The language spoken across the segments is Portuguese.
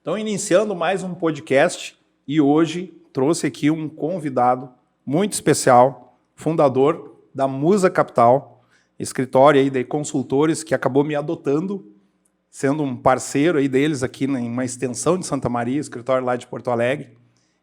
Então, iniciando mais um podcast e hoje trouxe aqui um convidado muito especial, fundador da Musa Capital, escritório aí de consultores que acabou me adotando, sendo um parceiro aí deles aqui em uma extensão de Santa Maria, escritório lá de Porto Alegre.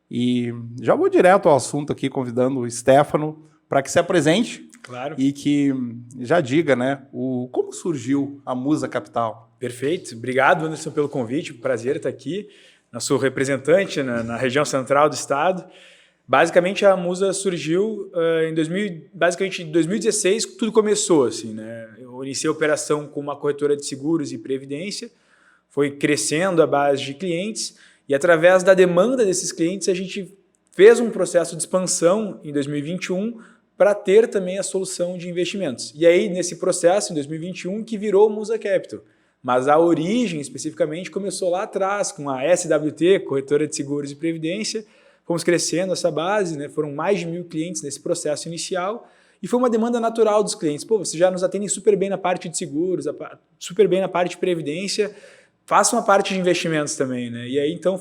E já vou direto ao assunto aqui, convidando o Stefano para que se apresente. Claro. E que já diga, né, como surgiu a Musa Capital. Perfeito. Obrigado, Anderson, pelo convite. Prazer estar aqui. Eu sou representante na região central do estado. Basicamente, a Musa surgiu em 2016, tudo começou. Assim, né? Eu iniciei a operação com uma corretora de seguros e previdência, foi crescendo a base de clientes e, através da demanda desses clientes, a gente fez um processo de expansão em 2021 para ter também a solução de investimentos. E aí, nesse processo, em 2021, que virou Musa Capital. Mas a origem, especificamente, começou lá atrás, com a SWT, Corretora de Seguros e Previdência. Fomos crescendo essa base, né? Foram mais de 1.000 clientes nesse processo inicial. E foi uma demanda natural dos clientes. Pô, vocês já nos atendem super bem na parte de seguros, super bem na parte de previdência, façam a parte de investimentos também, né? E aí, então,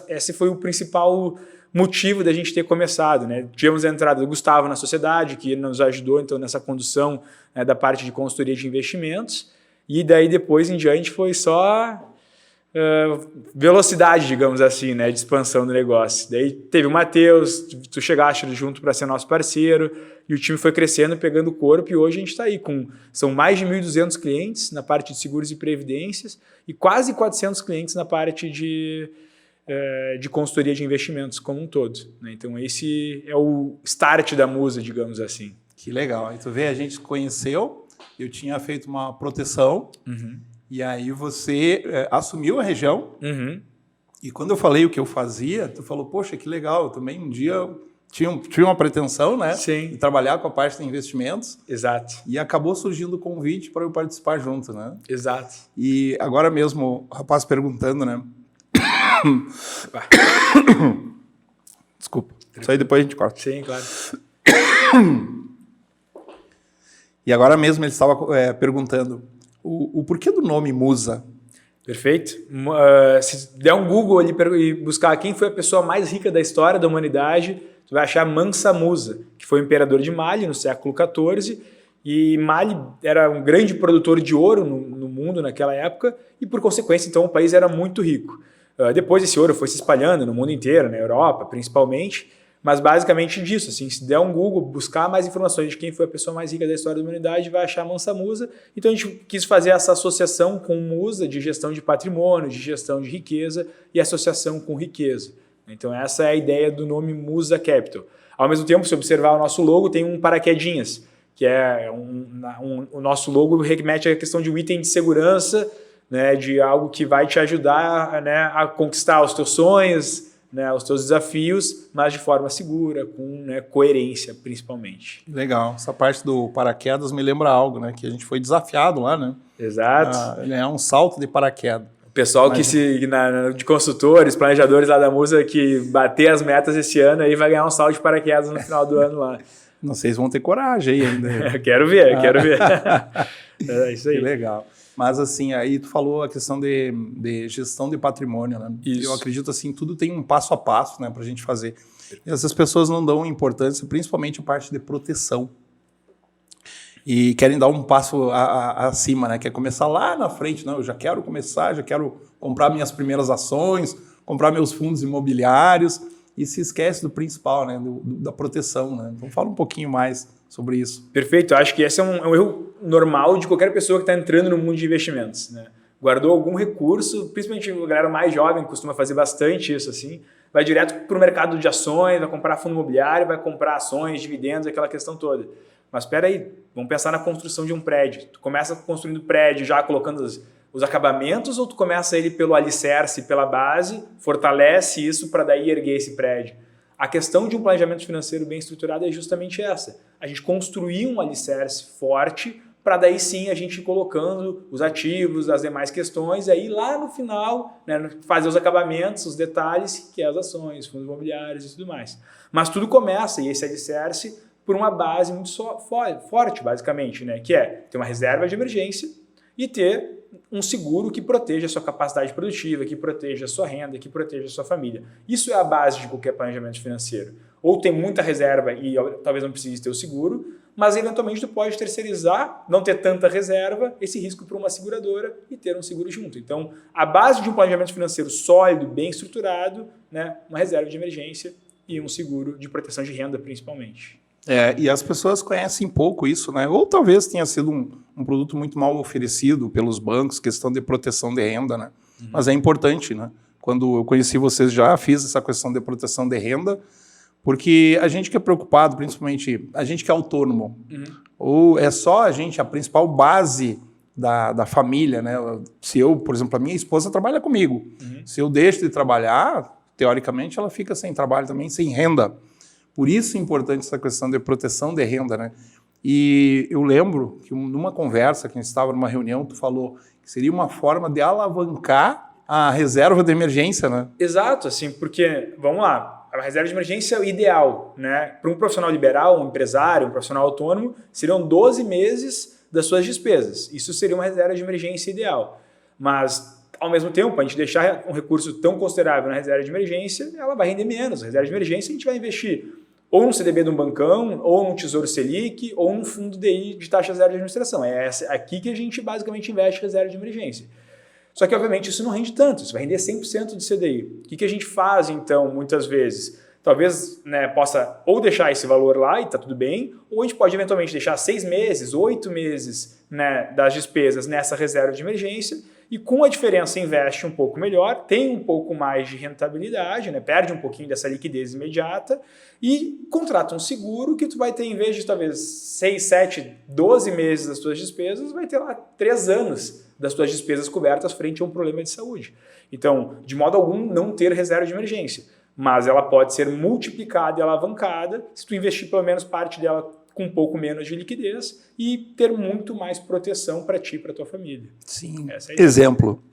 esse foi o principal motivo da gente ter começado, né? Tivemos a entrada do Gustavo na sociedade, que nos ajudou então nessa condução, né, da parte de consultoria de investimentos, e daí depois em diante foi só velocidade, digamos assim, né, de expansão do negócio. Daí teve o Matheus, tu chegaste junto para ser nosso parceiro, e o time foi crescendo, pegando corpo, e hoje a gente está aí são mais de 1.200 clientes na parte de seguros e previdências e quase 400 clientes na parte de consultoria de investimentos como um todo, né? Então esse é o start da Musa, digamos assim. Que legal. Aí tu vê, a gente se conheceu, eu tinha feito uma proteção, e aí você assumiu a região, e quando eu falei o que eu fazia, tu falou, poxa, que legal, eu também um dia tinha uma pretensão, né? Sim. De trabalhar com a parte de investimentos. Exato. E acabou surgindo o convite para eu participar junto, né? Exato. E agora mesmo, o rapaz perguntando, né? Desculpa. Isso aí depois a gente corta. Sim, claro. E agora mesmo ele estava perguntando o porquê do nome Musa. Perfeito. Se der um Google ali e buscar quem foi a pessoa mais rica da história da humanidade, tu vai achar Mansa Musa, que foi o imperador de Mali no século XIV. E Mali era um grande produtor de ouro no mundo naquela época e, por consequência, então, o país era muito rico. Depois esse ouro foi se espalhando no mundo inteiro, na Europa principalmente, mas basicamente disso, assim, se der um Google, buscar mais informações de quem foi a pessoa mais rica da história da humanidade, vai achar Mansa Musa. Então a gente quis fazer essa associação com Musa de gestão de patrimônio, de gestão de riqueza e associação com riqueza. Então essa é a ideia do nome Musa Capital. Ao mesmo tempo, se observar o nosso logo, tem um paraquedinhas, que é o nosso logo remete à questão de um item de segurança, né, de algo que vai te ajudar, né, a conquistar os teus sonhos, né, os teus desafios, mas de forma segura, com, né, coerência, principalmente. Legal. Essa parte do paraquedas me lembra algo, né? Que a gente foi desafiado lá, né? Exato. É um salto de paraquedas. O pessoal de consultores, planejadores lá da Musa, que bater as metas esse ano, aí vai ganhar um salto de paraquedas no final do ano lá. Não sei se vão ter coragem aí ainda. Quero ver. É isso aí. Que legal. Mas assim, aí tu falou a questão de gestão de patrimônio, né? Isso. Eu acredito assim, tudo tem um passo a passo, né, pra gente fazer. E essas pessoas não dão importância, principalmente a parte de proteção. E querem dar um passo acima, né? Quer começar lá na frente, não, eu já quero começar, já quero comprar minhas primeiras ações, comprar meus fundos imobiliários, e se esquece do principal, né? Da proteção, né? Então fala um pouquinho mais sobre isso. Perfeito. Eu acho que esse é um erro normal de qualquer pessoa que está entrando no mundo de investimentos, né? Guardou algum recurso, principalmente a galera mais jovem costuma fazer bastante isso, assim, vai direto para o mercado de ações, vai comprar fundo imobiliário, vai comprar ações, dividendos, aquela questão toda. Mas espera aí, vamos pensar na construção de um prédio. Tu começa construindo prédio já colocando os acabamentos, ou tu começa ele pelo alicerce, pela base, fortalece isso para daí erguer esse prédio? A questão de um planejamento financeiro bem estruturado é justamente essa. A gente construir um alicerce forte para daí sim a gente ir colocando os ativos, as demais questões, e aí lá no final, né, fazer os acabamentos, os detalhes, que é as ações, fundos imobiliários e tudo mais. Mas tudo começa, e esse alicerce, por uma base muito forte, basicamente, né, que é ter uma reserva de emergência e ter um seguro que proteja a sua capacidade produtiva, que proteja a sua renda, que proteja a sua família. Isso é a base de qualquer planejamento financeiro. Ou tem muita reserva e talvez não precise ter o seguro, mas eventualmente tu pode terceirizar, não ter tanta reserva, esse risco para uma seguradora e ter um seguro junto. Então, a base de um planejamento financeiro sólido, bem estruturado, né, uma reserva de emergência e um seguro de proteção de renda, principalmente. E as pessoas conhecem pouco isso, né? Ou talvez tenha sido um produto muito mal oferecido pelos bancos, questão de proteção de renda, né? Mas é importante, né? Quando eu conheci vocês já fiz essa questão de proteção de renda, porque a gente que é preocupado, principalmente a gente que é autônomo, ou é só a gente, a principal base da família, né? Se eu, por exemplo, a minha esposa trabalha comigo, se eu deixo de trabalhar, teoricamente ela fica sem trabalho também, sem renda. Por isso é importante essa questão de proteção de renda, né? E eu lembro que numa conversa, que a gente estava numa reunião, tu falou que seria uma forma de alavancar a reserva de emergência, né? Exato, assim, porque, vamos lá, a reserva de emergência é o ideal, né? Para um profissional liberal, um empresário, um profissional autônomo, seriam 12 meses das suas despesas. Isso seria uma reserva de emergência ideal. Mas, ao mesmo tempo, a gente deixar um recurso tão considerável na reserva de emergência, ela vai render menos. A reserva de emergência a gente vai investir ou no CDB de um bancão, ou no Tesouro Selic, ou num fundo DI de taxa zero de administração. É aqui que a gente basicamente investe reserva de emergência. Só que, obviamente, isso não rende tanto, isso vai render 100% de CDI. O que a gente faz, então, muitas vezes? Talvez, né, possa ou deixar esse valor lá e está tudo bem, ou a gente pode eventualmente deixar 6 meses, 8 meses, né, das despesas nessa reserva de emergência, e com a diferença investe um pouco melhor, tem um pouco mais de rentabilidade, né, perde um pouquinho dessa liquidez imediata e contrata um seguro que tu vai ter, em vez de talvez 6, 7, 12 meses das tuas despesas, vai ter lá 3 anos das tuas despesas cobertas frente a um problema de saúde. Então, de modo algum, não ter reserva de emergência, mas ela pode ser multiplicada e alavancada se tu investir pelo menos parte dela com um pouco menos de liquidez e ter muito mais proteção para ti e para tua família. Sim. Exemplo.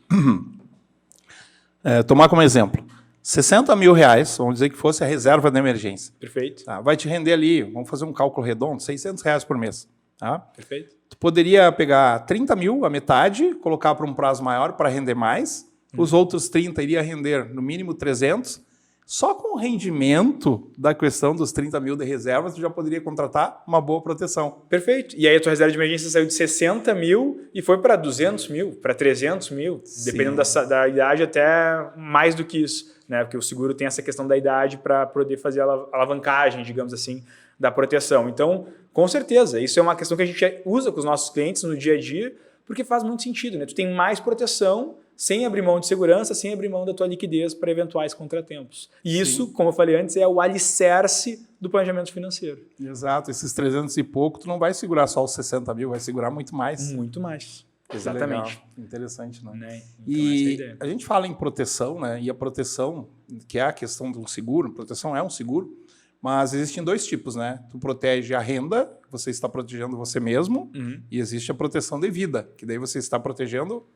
Tomar como exemplo. 60 mil reais, vamos dizer que fosse a reserva de emergência. Perfeito. Tá, vai te render ali, vamos fazer um cálculo redondo, 600 reais por mês. Tá? Perfeito. Tu poderia pegar 30 mil, a metade, colocar para um prazo maior para render mais. Os outros 30 iria render no mínimo 300. Só com o rendimento da questão dos 30 mil de reservas, tu já poderia contratar uma boa proteção. Perfeito. E aí a tua reserva de emergência saiu de 60 mil e foi para 200 mil, para 300 mil, dependendo da idade, até mais do que isso, né? Porque o seguro tem essa questão da idade para poder fazer a alavancagem, digamos assim, da proteção. Então, com certeza, isso é uma questão que a gente usa com os nossos clientes no dia a dia, porque faz muito sentido, né? Tu tem mais proteção sem abrir mão de segurança, sem abrir mão da tua liquidez para eventuais contratempos. E isso, como eu falei antes, é o alicerce do planejamento financeiro. Exato. Esses 300 e pouco, tu não vai segurar só os 60 mil, vai segurar muito mais. Muito mais. Exatamente. Legal. Interessante, né? Então, e a gente fala em proteção, né? E a proteção, que é a questão de um seguro, proteção é um seguro, mas existem 2 tipos, né? Tu protege a renda, você está protegendo você mesmo, e existe a proteção de vida, que daí você está protegendo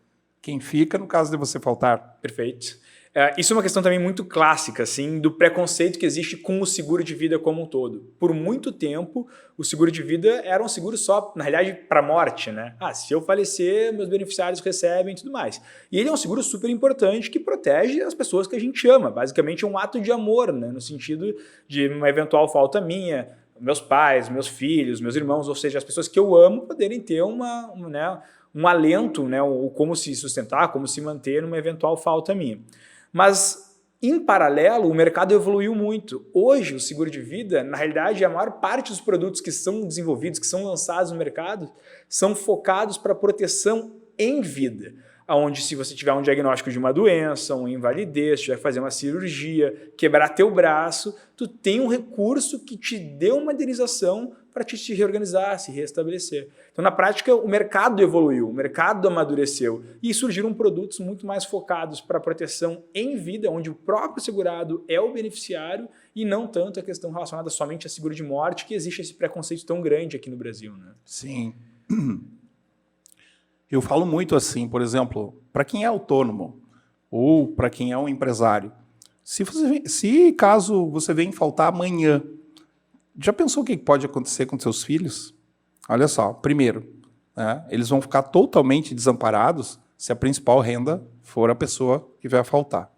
quem fica no caso de você faltar. Perfeito. Isso é uma questão também muito clássica, assim, do preconceito que existe com o seguro de vida como um todo. Por muito tempo, o seguro de vida era um seguro só, na realidade, para morte, né? Se eu falecer, meus beneficiários recebem e tudo mais. E ele é um seguro super importante que protege as pessoas que a gente ama. Basicamente é um ato de amor, né? No sentido de uma eventual falta minha, meus pais, meus filhos, meus irmãos, ou seja, as pessoas que eu amo poderem ter um alento, né, como se sustentar, como se manter numa eventual falta minha. Mas, em paralelo, o mercado evoluiu muito. Hoje, o seguro de vida, na realidade, a maior parte dos produtos que são desenvolvidos, que são lançados no mercado, são focados para proteção em vida. Onde, se você tiver um diagnóstico de uma doença, uma invalidez, tiver que fazer uma cirurgia, quebrar teu braço, tu tem um recurso que te dê uma indenização para te reorganizar, se restabelecer. Então, na prática, o mercado evoluiu, o mercado amadureceu e surgiram produtos muito mais focados para proteção em vida, onde o próprio segurado é o beneficiário e não tanto a questão relacionada somente a seguro de morte, que existe esse preconceito tão grande aqui no Brasil, né? Sim. Eu falo muito assim, por exemplo, para quem é autônomo ou para quem é um empresário, se caso você venha faltar amanhã, já pensou o que pode acontecer com seus filhos? Olha só, primeiro, né, eles vão ficar totalmente desamparados se a principal renda for a pessoa que vai faltar.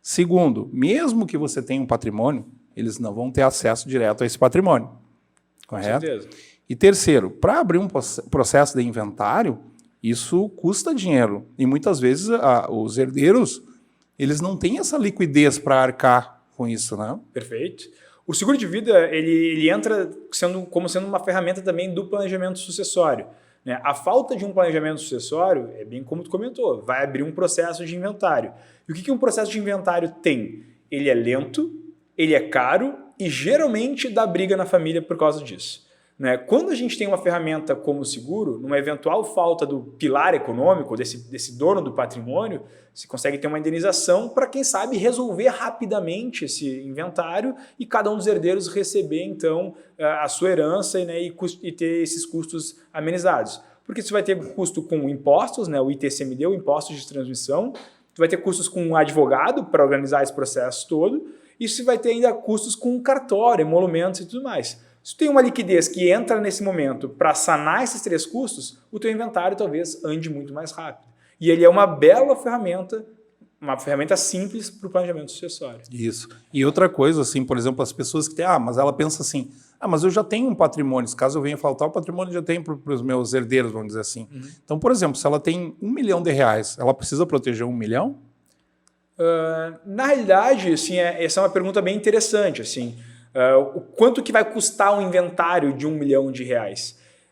Segundo, mesmo que você tenha um patrimônio, eles não vão ter acesso direto a esse patrimônio. Correto? Com certeza. E terceiro, para abrir um processo de inventário, isso custa dinheiro. E muitas vezes os herdeiros, eles não têm essa liquidez para arcar com isso, né? Perfeito. O seguro de vida, ele entra como sendo uma ferramenta também do planejamento sucessório. Né? A falta de um planejamento sucessório, é bem como tu comentou, vai abrir um processo de inventário. E o que um processo de inventário tem? Ele é lento, ele é caro e geralmente dá briga na família por causa disso. Né? Quando a gente tem uma ferramenta como o seguro, numa eventual falta do pilar econômico, desse dono do patrimônio, se consegue ter uma indenização para, quem sabe, resolver rapidamente esse inventário e cada um dos herdeiros receber, então, a sua herança, né, e ter esses custos amenizados. Porque você vai ter custo com impostos, né, o ITCMD, o imposto de transmissão, você vai ter custos com um advogado para organizar esse processo todo, e você vai ter ainda custos com cartório, emolumentos e tudo mais. Se tu tem uma liquidez que entra nesse momento para sanar esses 3 custos, o teu inventário talvez ande muito mais rápido. E ele é uma bela ferramenta, uma ferramenta simples para o planejamento sucessório. Isso. E outra coisa, assim, por exemplo, as pessoas que têm, mas ela pensa assim, mas eu já tenho um patrimônio, se caso eu venha faltar, o patrimônio já tem para os meus herdeiros, vamos dizer assim. Uhum. Então, por exemplo, se ela tem R$1 milhão, ela precisa proteger R$1 milhão? Na realidade, assim, essa é uma pergunta bem interessante, assim. O quanto que vai custar um inventário de R$1 milhão?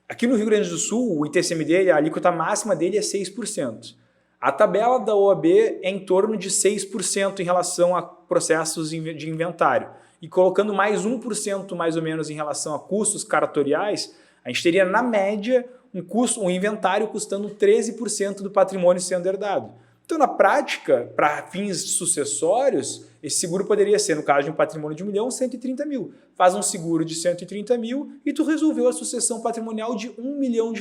Aqui no Rio Grande do Sul, o ITCMD, a alíquota máxima dele é 6%. A tabela da OAB é em torno de 6% em relação a processos de inventário. E colocando mais 1% mais ou menos em relação a custos cartoriais, a gente teria, na média, um inventário custando 13% do patrimônio sendo herdado. Então, na prática, para fins sucessórios, esse seguro poderia ser, no caso de um patrimônio de R$1 milhão, 130 mil. Faz um seguro de 130 mil e tu resolveu a sucessão patrimonial de R$1 milhão,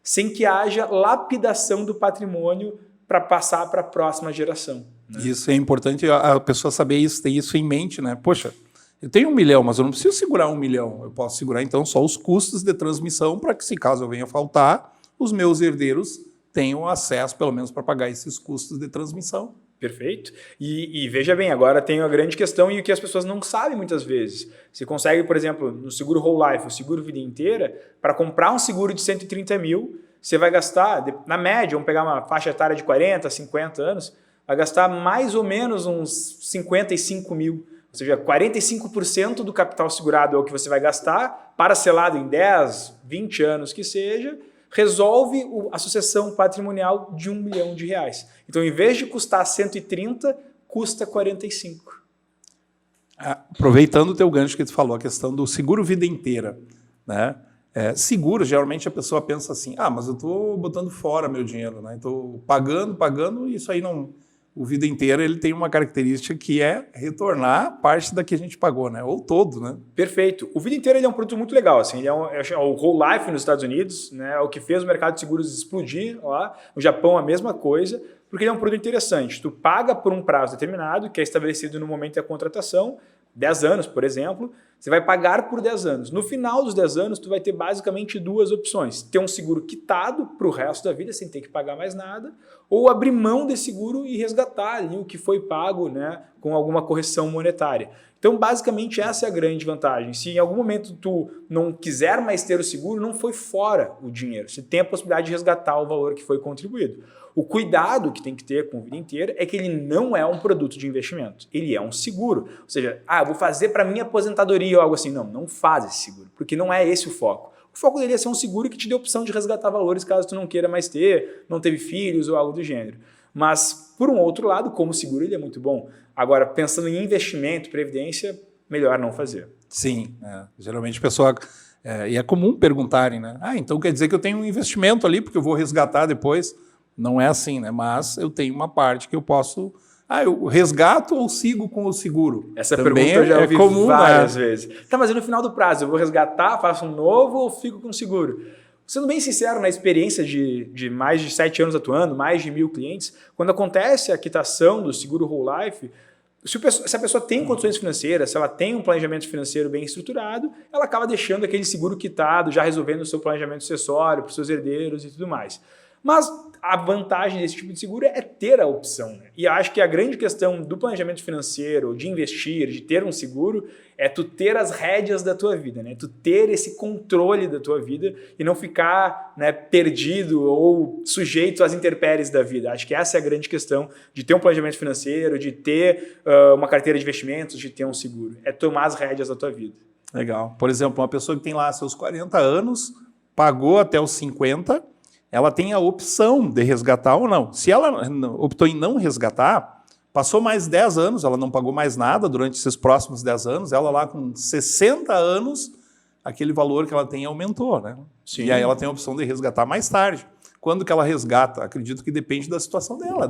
sem que haja lapidação do patrimônio para passar para a próxima geração. Né? Isso é importante a pessoa saber isso, ter isso em mente, né? Poxa, eu tenho R$1 milhão, mas eu não preciso segurar R$1 milhão. Eu posso segurar, então, só os custos de transmissão para que, se caso eu venha faltar, os meus herdeiros tenham acesso, pelo menos, para pagar esses custos de transmissão. Perfeito. E veja bem, agora tem a grande questão e o que as pessoas não sabem muitas vezes. Você consegue, por exemplo, no seguro Whole Life, o seguro vida inteira, para comprar um seguro de 130 mil, você vai gastar, na média, vamos pegar uma faixa etária de 40, 50 anos, vai gastar mais ou menos uns 55 mil. Ou seja, 45% do capital segurado é o que você vai gastar, parcelado em 10, 20 anos que seja, resolve a sucessão patrimonial de R$1 milhão. Então, em vez de custar 130, custa 45. Aproveitando o teu gancho que tu falou, a questão do seguro vida inteira, né? Seguro, geralmente a pessoa pensa assim, mas eu estou botando fora meu dinheiro, né? Estou pagando, e isso aí não... O vida inteira ele tem uma característica que é retornar parte da que a gente pagou, né? Ou todo, né? Perfeito. O vida inteira ele é um produto muito legal. Assim, ele é o Whole Life nos Estados Unidos, né? É o que fez o mercado de seguros explodir lá. No Japão, a mesma coisa, porque ele é um produto interessante. Tu paga por um prazo determinado, que é estabelecido no momento da contratação, 10 anos, por exemplo, você vai pagar por 10 anos. No final dos 10 anos, tu vai ter basicamente 2 opções. Ter um seguro quitado para o resto da vida, sem ter que pagar mais nada, ou abrir mão desse seguro e resgatar ali o que foi pago, né, com alguma correção monetária. Então, basicamente, essa é a grande vantagem. Se em algum momento tu não quiser mais ter o seguro, não foi fora o dinheiro. Você tem a possibilidade de resgatar o valor que foi contribuído. O cuidado que tem que ter com a vida inteira é que ele não é um produto de investimento. Ele é um seguro. Ou seja, eu vou fazer para minha aposentadoria ou algo assim. Não faz esse seguro, porque não é esse o foco. O foco dele é ser um seguro que te dê a opção de resgatar valores caso tu não queira mais ter, não teve filhos ou algo do gênero. Mas, por um outro lado, como seguro, ele é muito bom. Agora, pensando em investimento, previdência, melhor não fazer. Sim, geralmente a pessoa... e é comum perguntarem, né? Então quer dizer que eu tenho um investimento ali, porque eu vou resgatar depois. Não é assim, né? Mas eu tenho uma parte que eu posso... eu resgato ou sigo com o seguro? Essa também pergunta eu já ouvi comum, várias vezes. Tá, mas e no final do prazo, eu vou resgatar, faço um novo ou fico com o seguro? Sendo bem sincero, na experiência de mais de 7 anos atuando, mais de 1.000 clientes, quando acontece a quitação do seguro Whole Life, se a pessoa tem condições financeiras, se ela tem um planejamento financeiro bem estruturado, ela acaba deixando aquele seguro quitado, já resolvendo o seu planejamento sucessório para os seus herdeiros e tudo mais. Mas a vantagem desse tipo de seguro é ter a opção, né? E acho que a grande questão do planejamento financeiro, de investir, de ter um seguro, é tu ter as rédeas da tua vida, né? Tu ter esse controle da tua vida e não ficar, né, perdido ou sujeito às intempéries da vida. Acho que essa é a grande questão de ter um planejamento financeiro, de ter uma carteira de investimentos, de ter um seguro. É tomar as rédeas da tua vida. Legal. Por exemplo, uma pessoa que tem lá seus 40 anos, pagou até os 50, ela tem a opção de resgatar ou não. Se ela optou em não resgatar, passou mais 10 anos, ela não pagou mais nada durante esses próximos 10 anos, ela lá com 60 anos, aquele valor que ela tem aumentou, né? Sim. E aí ela tem a opção de resgatar mais tarde. Quando que ela resgata? Acredito que depende da situação dela,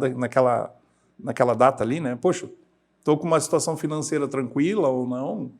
naquela data ali, né? Poxa, estou com uma situação financeira tranquila ou não,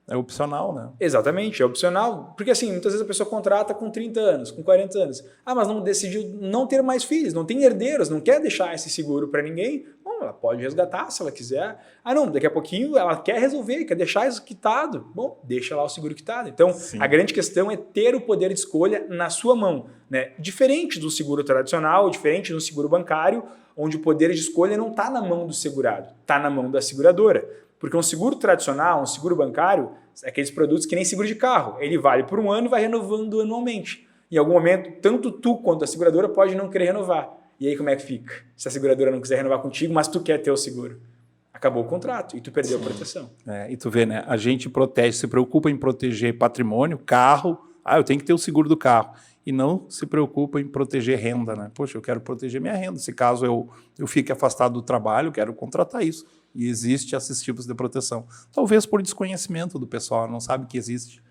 é opcional, né? Exatamente, é opcional. Porque assim, muitas vezes a pessoa contrata com 30 anos, com 40 anos. Ah, mas não decidiu não ter mais filhos, não tem herdeiros, não quer deixar esse seguro para ninguém. Bom, ela pode resgatar se ela quiser. Ah, não, daqui a pouquinho ela quer resolver, quer deixar isso quitado. Bom, deixa lá o seguro quitado. Então, sim, a grande questão é ter o poder de escolha na sua mão, né? Diferente do seguro tradicional, diferente do seguro bancário, onde o poder de escolha não está na mão do segurado, está na mão da seguradora. Porque um seguro tradicional, um seguro bancário, é aqueles produtos que nem seguro de carro. Ele vale por um ano e vai renovando anualmente. Em algum momento, tanto tu quanto a seguradora pode não querer renovar. E aí como é que fica? Se a seguradora não quiser renovar contigo, mas tu quer ter o seguro. Acabou o contrato e tu perdeu a proteção. E tu vê, né? A gente protege, se preocupa em proteger patrimônio, carro. Eu tenho que ter o seguro do carro. E não se preocupa em proteger renda, né? Poxa, eu quero proteger minha renda. Se caso eu fique afastado do trabalho, eu quero contratar isso. E existe esses tipos de proteção. Talvez por desconhecimento do pessoal, não sabe que existe.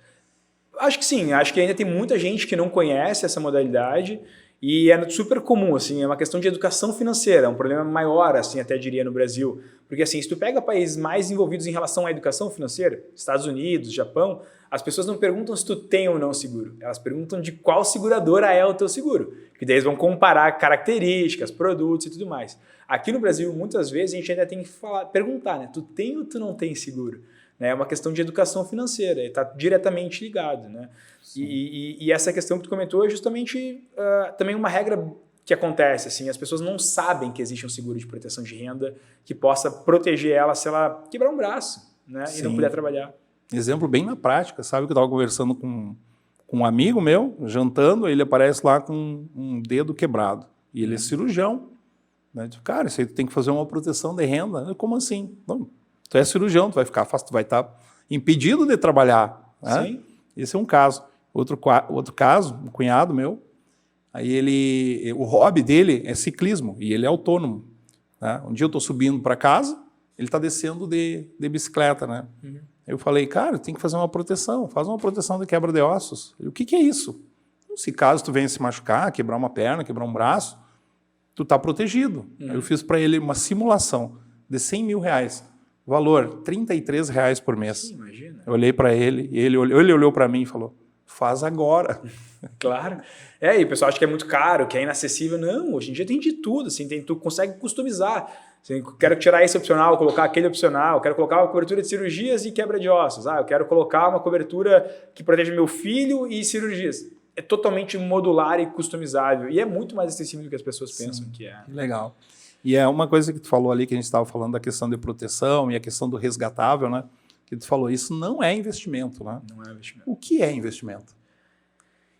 Acho que sim, acho que ainda tem muita gente que não conhece essa modalidade e é super comum, assim, é uma questão de educação financeira, é um problema maior, assim, até diria no Brasil. Porque assim, se tu pega países mais envolvidos em relação à educação financeira, Estados Unidos, Japão, as pessoas não perguntam se tu tem ou não seguro, elas perguntam de qual seguradora é o teu seguro, que daí eles vão comparar características, produtos e tudo mais. Aqui no Brasil, muitas vezes, a gente ainda tem que perguntar, né? Tu tem ou tu não tem seguro? É uma questão de educação financeira, está diretamente ligado, né? E essa questão que tu comentou é justamente também uma regra que acontece, assim, as pessoas não sabem que existe um seguro de proteção de renda que possa proteger ela se ela quebrar um braço, né? E não puder trabalhar. Exemplo bem na prática, sabe que eu estava conversando com um amigo meu, jantando, ele aparece lá com um dedo quebrado, e ele é cirurgião, né? Cara, isso aí tu tem que fazer uma proteção de renda. Como assim? Não, tu é cirurgião, tu vai ficar afastado, tu vai estar impedido de trabalhar. Né? Sim. Esse é um caso. Outro caso, um cunhado meu, aí o hobby dele é ciclismo e ele é autônomo. Né? Um dia eu estou subindo para casa, ele está descendo de bicicleta. Né? Eu falei, cara, tem que fazer uma proteção, faz uma proteção de quebra de ossos. O que é isso? Se caso tu venha se machucar, quebrar uma perna, quebrar um braço, tu está protegido. Eu fiz para ele uma simulação de R$100 mil. Valor, R$33 por mês. Sim, imagina. Eu olhei para ele, e ele olhou para mim e falou, faz agora. Claro. E o pessoal acha que é muito caro, que é inacessível. Não, hoje em dia tem de tudo. Assim, tu consegue customizar. Assim, quero tirar esse opcional, colocar aquele opcional. Quero colocar uma cobertura de cirurgias e quebra de ossos. Eu quero colocar uma cobertura que protege meu filho e cirurgias. É totalmente modular e customizável. E é muito mais acessível do que as pessoas pensam que é. Legal. E é uma coisa que tu falou ali, que a gente estava falando da questão de proteção e a questão do resgatável, né? Que tu falou, isso não é investimento, né? Não é investimento. O que é investimento?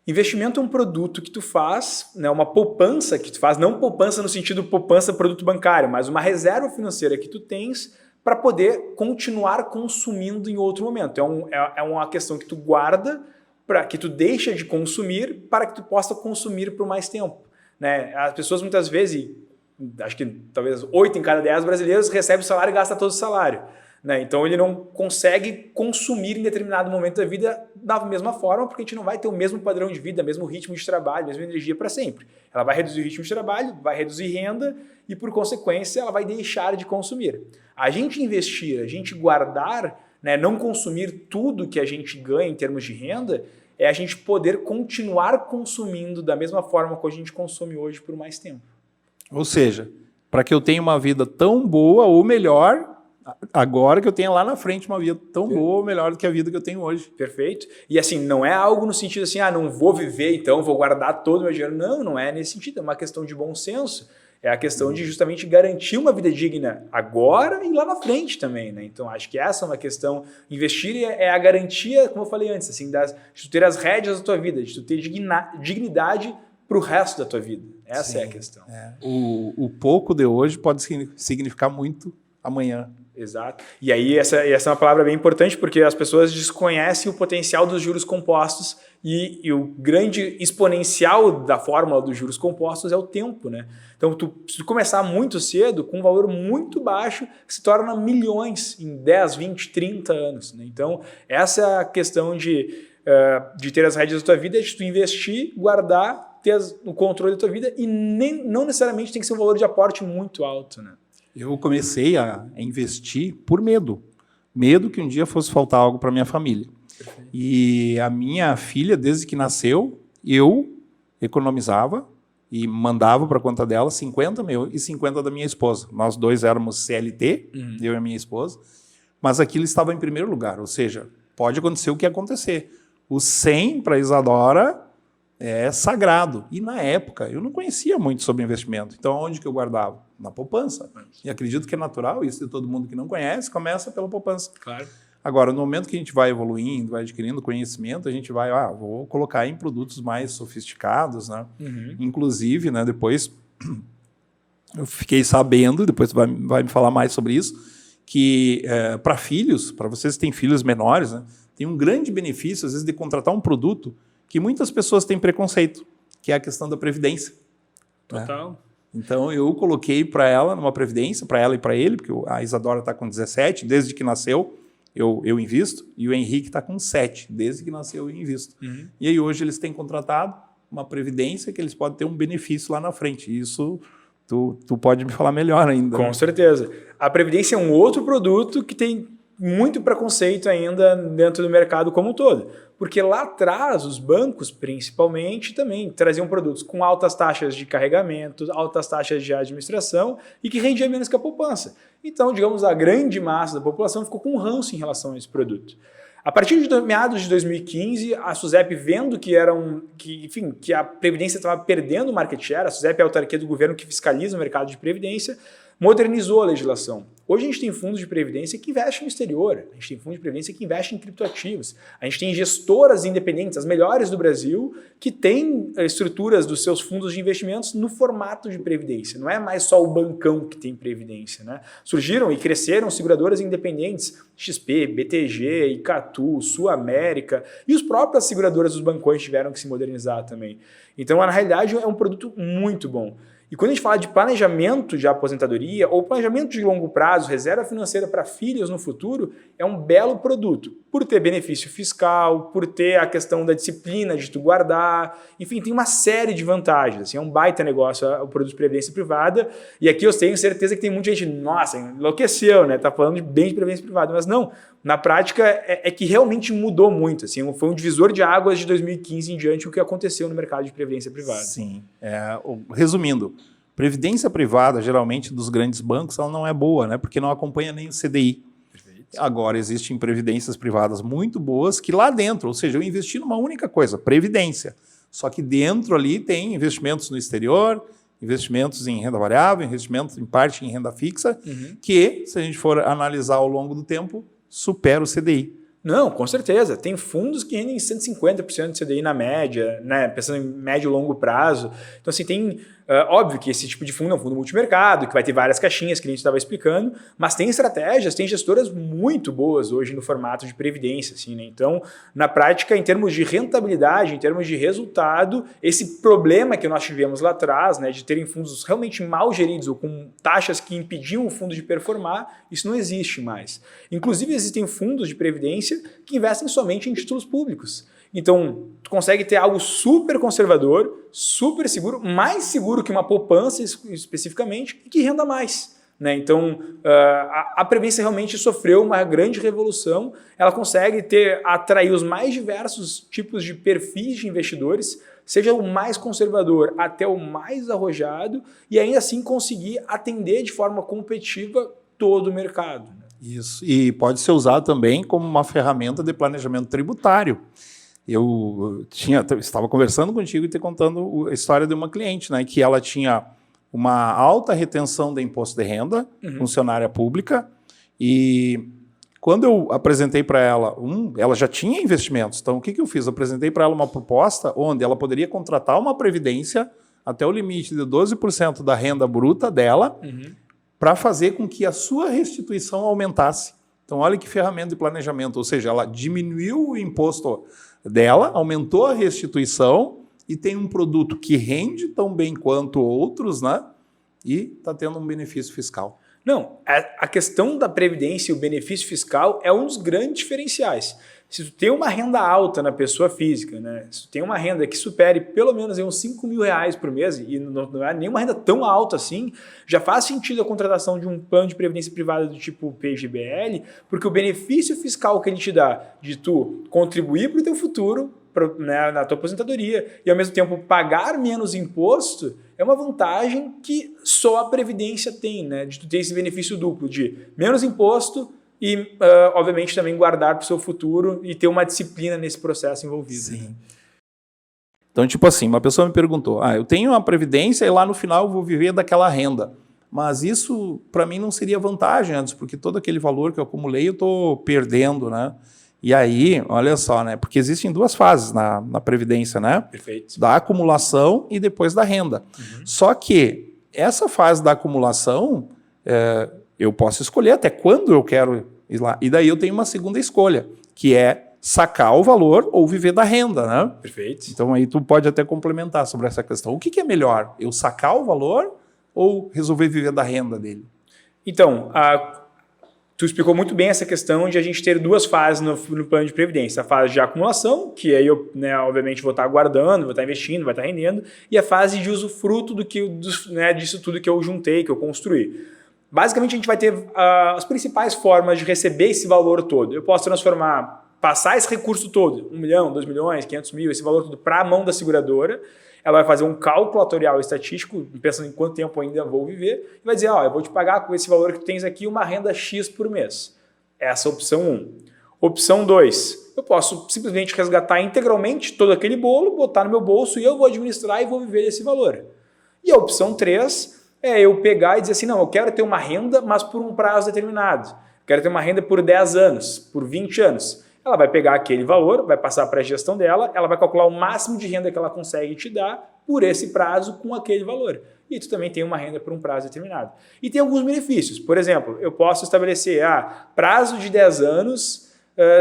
Investimento é um produto que tu faz, né, uma poupança que tu faz, não poupança no sentido poupança produto bancário, mas uma reserva financeira que tu tens para poder continuar consumindo em outro momento. É uma questão que tu guarda, para que tu deixa de consumir para que tu possa consumir por mais tempo. Né? As pessoas muitas vezes, acho que talvez 8 em cada 10 brasileiros recebem o salário e gasta todo o salário. Né? Então ele não consegue consumir em determinado momento da vida da mesma forma, porque a gente não vai ter o mesmo padrão de vida, mesmo ritmo de trabalho, mesma energia para sempre. Ela vai reduzir o ritmo de trabalho, vai reduzir renda e, por consequência, ela vai deixar de consumir. A gente investir, a gente guardar, né, não consumir tudo que a gente ganha em termos de renda, é a gente poder continuar consumindo da mesma forma que a gente consome hoje por mais tempo. Ou seja, para que eu tenha uma vida tão boa ou melhor, Agora que eu tenho lá na frente uma vida tão boa ou melhor do que a vida que eu tenho hoje. Perfeito. E assim, não é algo no sentido assim, não vou viver, então vou guardar todo o meu dinheiro. Não, não é nesse sentido. É uma questão de bom senso. É a questão de justamente garantir uma vida digna agora e lá na frente também, né? Então, acho que essa é uma questão. Investir é a garantia, como eu falei antes, assim, de tu ter as rédeas da tua vida, de tu ter dignidade para o resto da tua vida. Essa é a questão. O pouco de hoje pode significar muito amanhã. Exato. E aí essa é uma palavra bem importante porque as pessoas desconhecem o potencial dos juros compostos e o grande exponencial da fórmula dos juros compostos é o tempo, né? Então, se tu começar muito cedo, com um valor muito baixo, se torna milhões em 10, 20, 30 anos. Né? Então, essa é a questão de ter as rédeas da tua vida, é de tu investir, guardar, ter o controle da tua vida e não necessariamente tem que ser um valor de aporte muito alto, né? Eu comecei a investir por medo. Medo que um dia fosse faltar algo para minha família. Perfeito. E a minha filha, desde que nasceu, eu economizava e mandava para a conta dela 50 mil e 50 da minha esposa. Nós dois éramos CLT, eu e a minha esposa, mas aquilo estava em primeiro lugar. Ou seja, pode acontecer o que acontecer. O 100 para a Isadora é sagrado. E na época, eu não conhecia muito sobre investimento. Então, onde que eu guardava? Na poupança. E acredito que é natural, isso de todo mundo que não conhece, começa pela poupança. Claro. Agora, no momento que a gente vai evoluindo, vai adquirindo conhecimento, a gente vai, vou colocar em produtos mais sofisticados, né? Inclusive, né, depois eu fiquei sabendo, depois vai me falar mais sobre isso, que para filhos, para vocês que têm filhos menores, né, tem um grande benefício, às vezes, de contratar um produto que muitas pessoas têm preconceito, que é a questão da previdência. Total. Né? Então, eu coloquei para ela numa previdência, para ela e para ele, porque a Isadora está com 17, desde que nasceu eu invisto, e o Henrique está com 7, desde que nasceu eu invisto. E aí hoje eles têm contratado uma previdência que eles podem ter um benefício lá na frente. Isso tu pode me falar melhor ainda. Com certeza. A previdência é um outro produto que tem muito preconceito ainda dentro do mercado como um todo. Porque lá atrás, os bancos, principalmente, também traziam produtos com altas taxas de carregamento, altas taxas de administração e que rendia menos que a poupança. Então, digamos, a grande massa da população ficou com um ranço em relação a esse produto. A partir de meados de 2015, a SUSEP vendo que a Previdência estava perdendo o market share, a SUSEP é a autarquia do governo que fiscaliza o mercado de Previdência, modernizou a legislação. Hoje a gente tem fundos de previdência que investem no exterior, a gente tem fundos de previdência que investem em criptoativos, a gente tem gestoras independentes, as melhores do Brasil, que têm estruturas dos seus fundos de investimentos no formato de previdência. Não é mais só o bancão que tem previdência, né? Surgiram e cresceram seguradoras independentes, XP, BTG, Icatu, Sul América, e as próprias seguradoras dos bancões tiveram que se modernizar também. Então, na realidade, é um produto muito bom. E quando a gente fala de planejamento de aposentadoria ou planejamento de longo prazo, reserva financeira para filhos no futuro, é um belo produto. Por ter benefício fiscal, por ter a questão da disciplina de tu guardar, enfim, tem uma série de vantagens. Assim, é um baita negócio o produto de previdência privada. E aqui eu tenho certeza que tem muita gente, nossa, enlouqueceu, né? Tá falando bem de previdência privada. Mas não, na prática é que realmente mudou muito. Assim, foi um divisor de águas de 2015 em diante o que aconteceu no mercado de previdência privada. Sim. Resumindo, previdência privada, geralmente dos grandes bancos, ela não é boa, né? Porque não acompanha nem o CDI. Perfeito. Agora, existem previdências privadas muito boas que lá dentro, ou seja, eu investi numa única coisa, previdência. Só que dentro ali tem investimentos no exterior, investimentos em renda variável, investimentos em parte em renda fixa, que, se a gente for analisar ao longo do tempo, supera o CDI. Não, com certeza. Tem fundos que rendem 150% de CDI na média, né? Pensando em médio e longo prazo. Então, assim, tem... óbvio que esse tipo de fundo é um fundo multimercado, que vai ter várias caixinhas que a gente estava explicando, mas tem estratégias, tem gestoras muito boas hoje no formato de previdência. Assim, né? Então, na prática, em termos de rentabilidade, em termos de resultado, esse problema que nós tivemos lá atrás, né, de terem fundos realmente mal geridos ou com taxas que impediam o fundo de performar, isso não existe mais. Inclusive, existem fundos de previdência que investem somente em títulos públicos. Então, tu consegue ter algo super conservador, super seguro, mais seguro que uma poupança especificamente, e que renda mais. Né? Então, a previdência realmente sofreu uma grande revolução. Ela consegue atrair os mais diversos tipos de perfis de investidores, seja o mais conservador até o mais arrojado, e ainda assim conseguir atender de forma competitiva todo o mercado. Né? Isso. E pode ser usado também como uma ferramenta de planejamento tributário. Eu estava conversando contigo e te contando a história de uma cliente, né, que ela tinha uma alta retenção de imposto de renda, funcionária pública, e quando eu apresentei para ela, ela já tinha investimentos, então o que eu fiz? Eu apresentei para ela uma proposta onde ela poderia contratar uma previdência até o limite de 12% da renda bruta dela, para fazer com que a sua restituição aumentasse. Então, olha que ferramenta de planejamento, ou seja, ela diminuiu o imposto dela, aumentou a restituição e tem um produto que rende tão bem quanto outros, né? E está tendo um benefício fiscal. Não, a questão da previdência e o benefício fiscal é um dos grandes diferenciais. Se tu tem uma renda alta na pessoa física, né? Se tu tem uma renda que supere pelo menos uns 5 mil reais por mês, e não é nenhuma renda tão alta assim, já faz sentido a contratação de um plano de previdência privada do tipo PGBL, porque o benefício fiscal que ele te dá de tu contribuir para o teu futuro, né, na tua aposentadoria, e ao mesmo tempo pagar menos imposto, é uma vantagem que só a Previdência tem, né? De tu ter esse benefício duplo de menos imposto e, obviamente, também guardar para o seu futuro e ter uma disciplina nesse processo envolvido. Sim. Né? Então, tipo assim, uma pessoa me perguntou, eu tenho uma previdência e lá no final eu vou viver daquela renda. Mas isso, para mim, não seria vantagem antes, porque todo aquele valor que eu acumulei eu estou perdendo, né? E aí, olha só, né? Porque existem duas fases na previdência, né? Perfeito. Da acumulação e depois da renda. Só que essa fase da acumulação, eu posso escolher até quando eu quero ir lá. E daí eu tenho uma segunda escolha, que é sacar o valor ou viver da renda, né? Perfeito. Então aí tu pode até complementar sobre essa questão. O que é melhor? Eu sacar o valor ou resolver viver da renda dele? Então, tu explicou muito bem essa questão de a gente ter duas fases no plano de previdência. A fase de acumulação, que aí eu, né, obviamente, vou estar guardando, vou estar investindo, vai estar rendendo, e a fase de usufruto disso tudo que eu juntei, que eu construí. Basicamente, a gente vai ter as principais formas de receber esse valor todo. Eu posso passar esse recurso todo, 1 milhão, 2 milhões, 500 mil, esse valor todo para a mão da seguradora. Ela vai fazer um cálculo atuarial estatístico, pensando em quanto tempo ainda vou viver, e vai dizer, eu vou te pagar com esse valor que tu tens aqui uma renda X por mês. Essa é a opção 1. Opção 2, eu posso simplesmente resgatar integralmente todo aquele bolo, botar no meu bolso e eu vou administrar e vou viver desse valor. E a opção 3 é eu pegar e dizer assim, não, eu quero ter uma renda, mas por um prazo determinado. Eu quero ter uma renda por 10 anos, por 20 anos. Ela vai pegar aquele valor, vai passar para a gestão dela, ela vai calcular o máximo de renda que ela consegue te dar por esse prazo com aquele valor. E tu também tem uma renda por um prazo determinado. E tem alguns benefícios. Por exemplo, eu posso estabelecer prazo de 10 anos,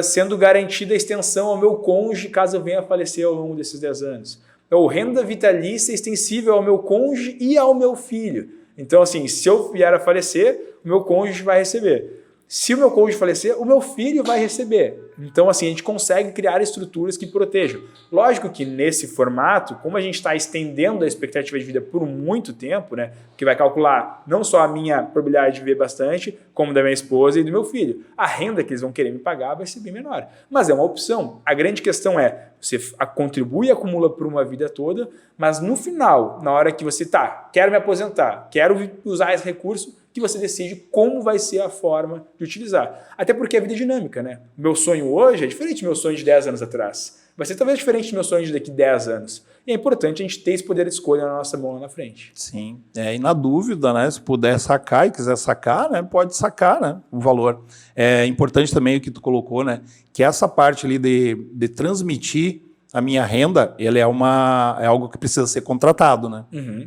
sendo garantida a extensão ao meu cônjuge caso eu venha a falecer ao longo desses 10 anos. Ou renda vitalícia extensível ao meu cônjuge e ao meu filho. Então, assim, se eu vier a falecer, o meu cônjuge vai receber. Se o meu cônjuge falecer, o meu filho vai receber. Então, assim, a gente consegue criar estruturas que protejam. Lógico que nesse formato, como a gente está estendendo a expectativa de vida por muito tempo, né, que vai calcular não só a minha probabilidade de viver bastante, como da minha esposa e do meu filho. A renda que eles vão querer me pagar vai ser bem menor. Mas é uma opção. A grande questão é, você contribui e acumula por uma vida toda, mas no final, na hora que você quero me aposentar, quero usar esse recurso, que você decide como vai ser a forma de utilizar. Até porque a vida é dinâmica, né? Meu sonho hoje é diferente do meu sonho de 10 anos atrás. Vai ser talvez diferente do meu sonho de daqui 10 anos. E é importante a gente ter esse poder de escolha na nossa mão lá na frente. Sim. E na dúvida, né? Se puder sacar e quiser sacar, né? Pode sacar, né? O valor. É importante também o que tu colocou, né? Que essa parte ali de transmitir a minha renda, ele é algo que precisa ser contratado, né?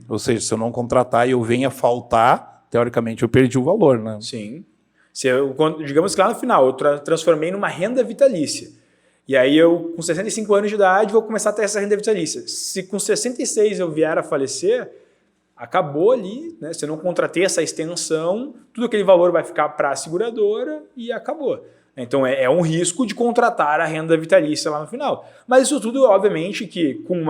Ou seja, se eu não contratar e eu venha faltar, teoricamente, eu perdi o valor, né? Sim. Digamos que lá no final, eu transformei numa renda vitalícia. E aí eu, com 65 anos de idade, vou começar a ter essa renda vitalícia. Se com 66 eu vier a falecer, acabou ali, né? Se eu não contratei essa extensão, tudo aquele valor vai ficar para a seguradora e acabou. Então é um risco de contratar a renda vitalícia lá no final. Mas isso tudo, obviamente, que com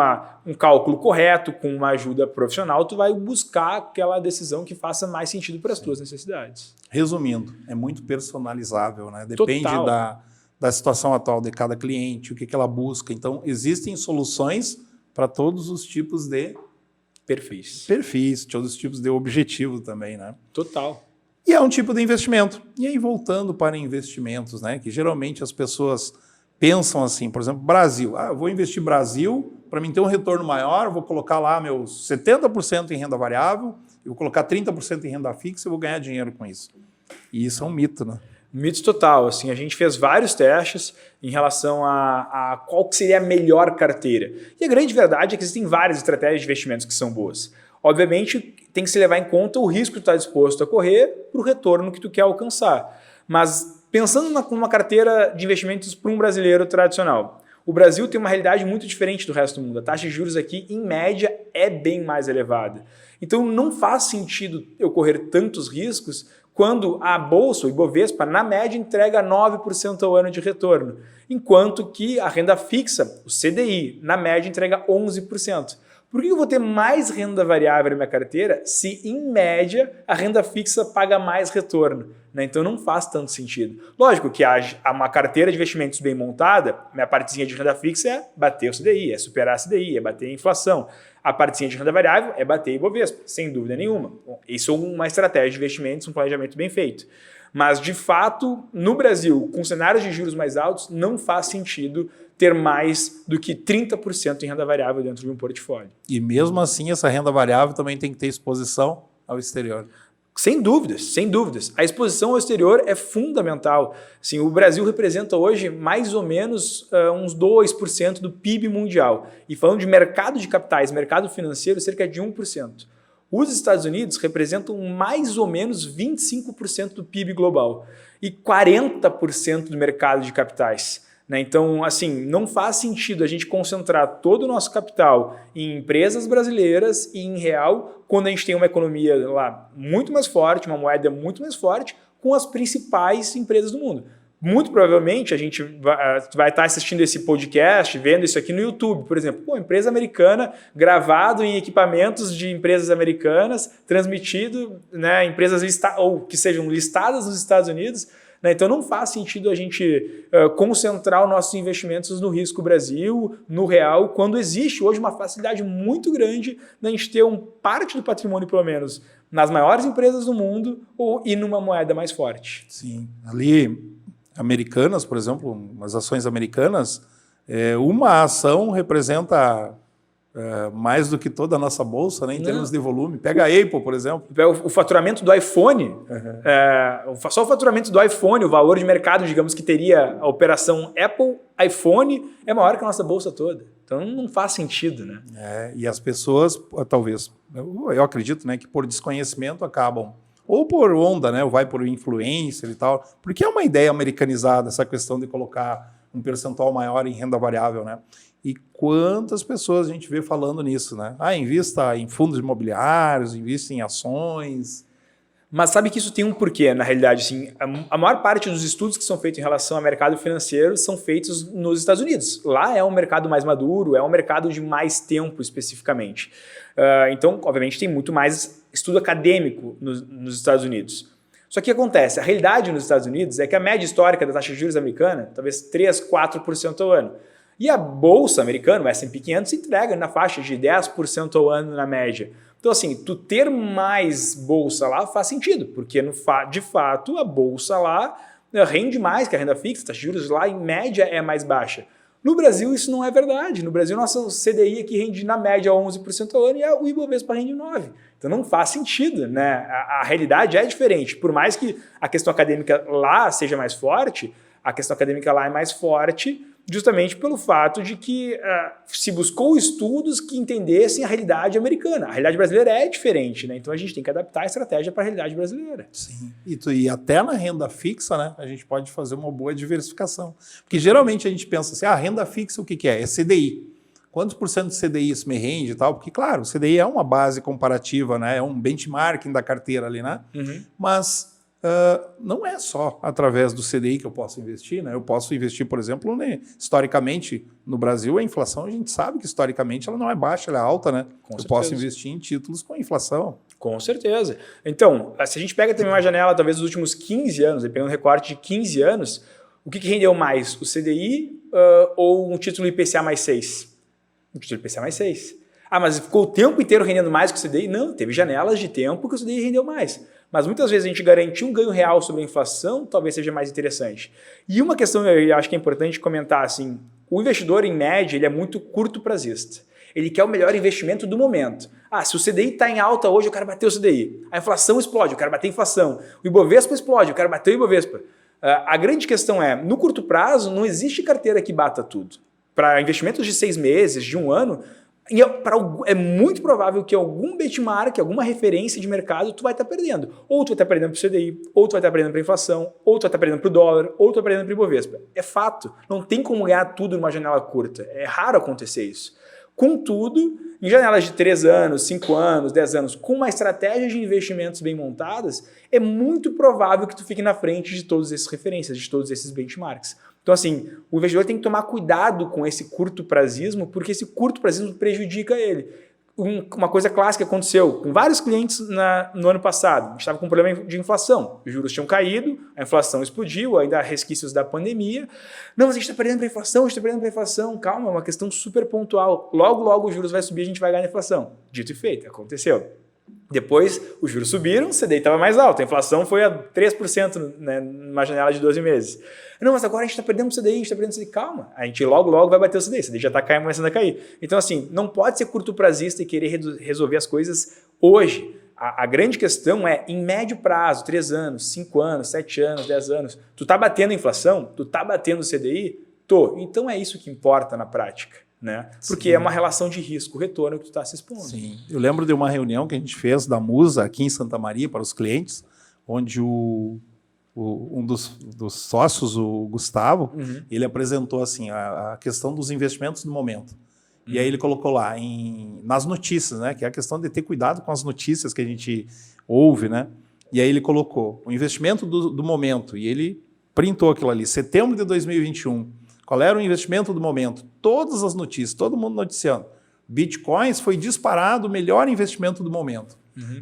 um cálculo correto, com uma ajuda profissional, tu vai buscar aquela decisão que faça mais sentido para as tuas necessidades. Resumindo, é muito personalizável, né? Depende da situação atual de cada cliente, o que ela busca. Então, existem soluções para todos os tipos de perfis, todos os tipos de objetivo também, né? Total. E é um tipo de investimento. E aí, voltando para investimentos, né, que geralmente as pessoas pensam assim, por exemplo, Brasil. Eu vou investir Brasil, para mim ter um retorno maior, eu vou colocar lá meus 70% em renda variável, eu vou colocar 30% em renda fixa e vou ganhar dinheiro com isso. E isso é um mito, né? Mito total. Assim, a gente fez vários testes em relação a qual que seria a melhor carteira. E a grande verdade é que existem várias estratégias de investimentos que são boas. Obviamente, tem que se levar em conta o risco que tu está disposto a correr para o retorno que tu quer alcançar. Mas pensando numa carteira de investimentos para um brasileiro tradicional, o Brasil tem uma realidade muito diferente do resto do mundo. A taxa de juros aqui, em média, é bem mais elevada. Então, não faz sentido eu correr tantos riscos quando a Bolsa, o Ibovespa, na média, entrega 9% ao ano de retorno, enquanto que a renda fixa, o CDI, na média, entrega 11%. Por que eu vou ter mais renda variável na minha carteira se, em média, a renda fixa paga mais retorno? Então não faz tanto sentido. Lógico que uma carteira de investimentos bem montada, minha partezinha de renda fixa é bater o CDI, é superar a CDI, é bater a inflação. A partezinha de renda variável é bater Ibovespa, sem dúvida nenhuma. Bom, isso é uma estratégia de investimentos, um planejamento bem feito. Mas, de fato, no Brasil, com cenários de juros mais altos, não faz sentido ter mais do que 30% em renda variável dentro de um portfólio. E mesmo assim, essa renda variável também tem que ter exposição ao exterior. Sem dúvidas, sem dúvidas. A exposição ao exterior é fundamental. Assim, o Brasil representa hoje mais ou menos uns 2% do PIB mundial. E falando de mercado de capitais, mercado financeiro, cerca de 1%. Os Estados Unidos representam mais ou menos 25% do PIB global e 40% do mercado de capitais. Então, assim, não faz sentido a gente concentrar todo o nosso capital em empresas brasileiras e em real, quando a gente tem uma economia lá muito mais forte, uma moeda muito mais forte, com as principais empresas do mundo. Muito provavelmente a gente vai estar assistindo esse podcast, vendo isso aqui no YouTube, por exemplo. Empresa americana, gravado em equipamentos de empresas americanas, transmitido, empresas ou que sejam listadas nos Estados Unidos. Então não faz sentido a gente concentrar os nossos investimentos no risco Brasil, no real, quando existe hoje uma facilidade muito grande da gente ter parte do patrimônio, pelo menos, nas maiores empresas do mundo e numa moeda mais forte. Sim, ali americanas, por exemplo, as ações americanas, uma ação representa mais do que toda a nossa bolsa, em termos de volume. Pega a Apple, por exemplo. O faturamento do iPhone, só o faturamento do iPhone, o valor de mercado, digamos, que teria a operação Apple, iPhone, é maior que a nossa bolsa toda. Então não faz sentido, E as pessoas, talvez, eu acredito, que por desconhecimento acabam, ou por onda, ou vai por influencer e tal, porque é uma ideia americanizada essa questão de colocar um percentual maior em renda variável, E quantas pessoas a gente vê falando nisso, invista em fundos imobiliários, invista em ações. Mas sabe que isso tem um porquê, na realidade. Assim, a maior parte dos estudos que são feitos em relação ao mercado financeiro são feitos nos Estados Unidos. Lá é um mercado mais maduro, é um mercado de mais tempo especificamente. Então, obviamente, tem muito mais estudo acadêmico nos Estados Unidos. Só que o que acontece? A realidade nos Estados Unidos é que a média histórica da taxa de juros americana, talvez 3%, 4% ao ano. E a bolsa americana, o S&P 500, entrega na faixa de 10% ao ano na média. Então, assim, tu ter mais bolsa lá faz sentido, porque de fato a bolsa lá rende mais que a renda fixa, a taxa de juros lá em média é mais baixa. No Brasil isso não é verdade. No Brasil nosso CDI aqui rende na média 11% ao ano e o Ibovespa rende 9%. Então não faz sentido, A realidade é diferente. Por mais que a questão acadêmica lá seja mais forte, a questão acadêmica lá é mais forte justamente pelo fato de que se buscou estudos que entendessem a realidade americana. A realidade brasileira é diferente, Então a gente tem que adaptar a estratégia para a realidade brasileira. Sim. E até na renda fixa, a gente pode fazer uma boa diversificação. Porque geralmente a gente pensa assim, renda fixa o que é? É CDI. Quantos por cento de CDI isso me rende e tal? Porque, claro, o CDI é uma base comparativa, é um benchmarking da carteira ali, Uhum. Mas não é só através do CDI que eu posso investir, Eu posso investir, por exemplo, historicamente, no Brasil, a inflação, a gente sabe que historicamente ela não é baixa, ela é alta, Eu posso investir em títulos com inflação. Com certeza. Então, se a gente pega também uma janela, talvez dos últimos 15 anos, pegando um recorte de 15 anos, o que rendeu mais? O CDI ou um título IPCA mais 6? Um título IPCA mais 6. Mas ficou o tempo inteiro rendendo mais que o CDI? Não, teve janelas de tempo que o CDI rendeu mais. Mas muitas vezes a gente garantir um ganho real sobre a inflação talvez seja mais interessante. E uma questão eu acho que é importante comentar, assim, o investidor, em média, ele é muito curto prazista. Ele quer o melhor investimento do momento. Se o CDI está em alta hoje, eu quero bater o CDI. A inflação explode, eu quero bater a inflação. O Ibovespa explode, eu quero bater o Ibovespa. A grande questão é, no curto prazo, não existe carteira que bata tudo. Para investimentos de 6 meses, de 1 ano, é muito provável que algum benchmark, alguma referência de mercado, tu vai estar perdendo. Ou tu vai estar perdendo para o CDI, ou tu vai estar perdendo para a inflação, ou tu vai estar perdendo para o dólar, ou tu vai estar perdendo para o Ibovespa. É fato. Não tem como ganhar tudo numa janela curta. É raro acontecer isso. Contudo, em janelas de 3 anos, 5 anos, 10 anos, com uma estratégia de investimentos bem montadas, é muito provável que tu fique na frente de todas essas referências, de todos esses benchmarks. Então, assim, o investidor tem que tomar cuidado com esse curto prazismo, porque esse curto prazismo prejudica ele. Uma coisa clássica aconteceu com vários clientes no ano passado. A gente estava com um problema de inflação. Os juros tinham caído, a inflação explodiu, ainda há resquícios da pandemia. Não, mas a gente está perdendo para a inflação, a gente está perdendo para a inflação. Calma, é uma questão super pontual. Logo, logo os juros vai subir, a gente vai ganhar na inflação. Dito e feito, aconteceu. Depois, os juros subiram, o CDI estava mais alto, a inflação foi a 3%, né, numa janela de 12 meses. Não, mas agora a gente está perdendo o CDI, a gente está perdendo o CDI. Calma, a gente logo, logo vai bater o CDI já está começando a cair. Então, assim, não pode ser curto prazista e querer resolver as coisas hoje. A grande questão é, em médio prazo, 3 anos, 5 anos, 7 anos, 10 anos, tu está batendo a inflação? Tu está batendo o CDI? Tô. Então é isso que importa na prática. Né? Porque é uma relação de risco-retorno que tu está se expondo. Sim. Eu lembro de uma reunião que a gente fez da Musa aqui em Santa Maria para os clientes, onde um dos sócios, o Gustavo, ele apresentou assim, a questão dos investimentos no momento. E aí ele colocou lá nas notícias, né? Que é a questão de ter cuidado com as notícias que a gente ouve, né? E aí ele colocou o investimento do momento, e ele printou aquilo ali, setembro de 2021. Qual era o investimento do momento? Todas as notícias, todo mundo noticiando. Bitcoins foi disparado o melhor investimento do momento.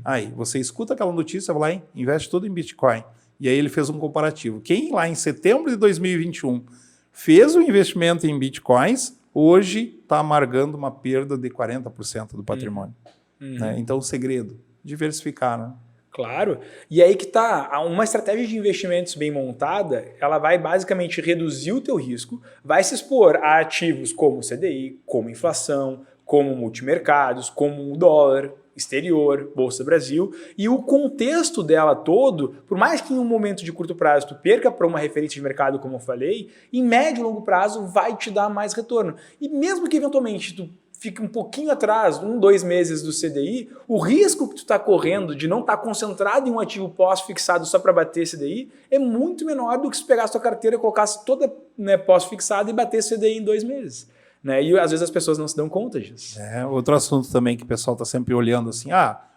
Aí, você escuta aquela notícia, vai lá e investe tudo em Bitcoin. E aí ele fez um comparativo. Quem lá em setembro de 2021 fez o investimento em Bitcoins, hoje está amargando uma perda de 40% do patrimônio. Né? Então, o segredo, diversificar, né? Claro. E aí que tá, uma estratégia de investimentos bem montada, ela vai basicamente reduzir o teu risco, vai se expor a ativos como CDI, como inflação, como multimercados, como o dólar, exterior, Bolsa Brasil, e o contexto dela todo, por mais que em um momento de curto prazo tu perca para uma referência de mercado, como eu falei, em médio e longo prazo vai te dar mais retorno. E mesmo que eventualmente tu fique um pouquinho atrás, 1, 2 meses do CDI, o risco que tu está correndo de não estar concentrado em um ativo pós-fixado só para bater CDI é muito menor do que se pegasse tua carteira, colocasse toda, né, pós-fixada e bater CDI em 2 meses. Né? E às vezes as pessoas não se dão conta disso. Outro assunto também que o pessoal está sempre olhando assim,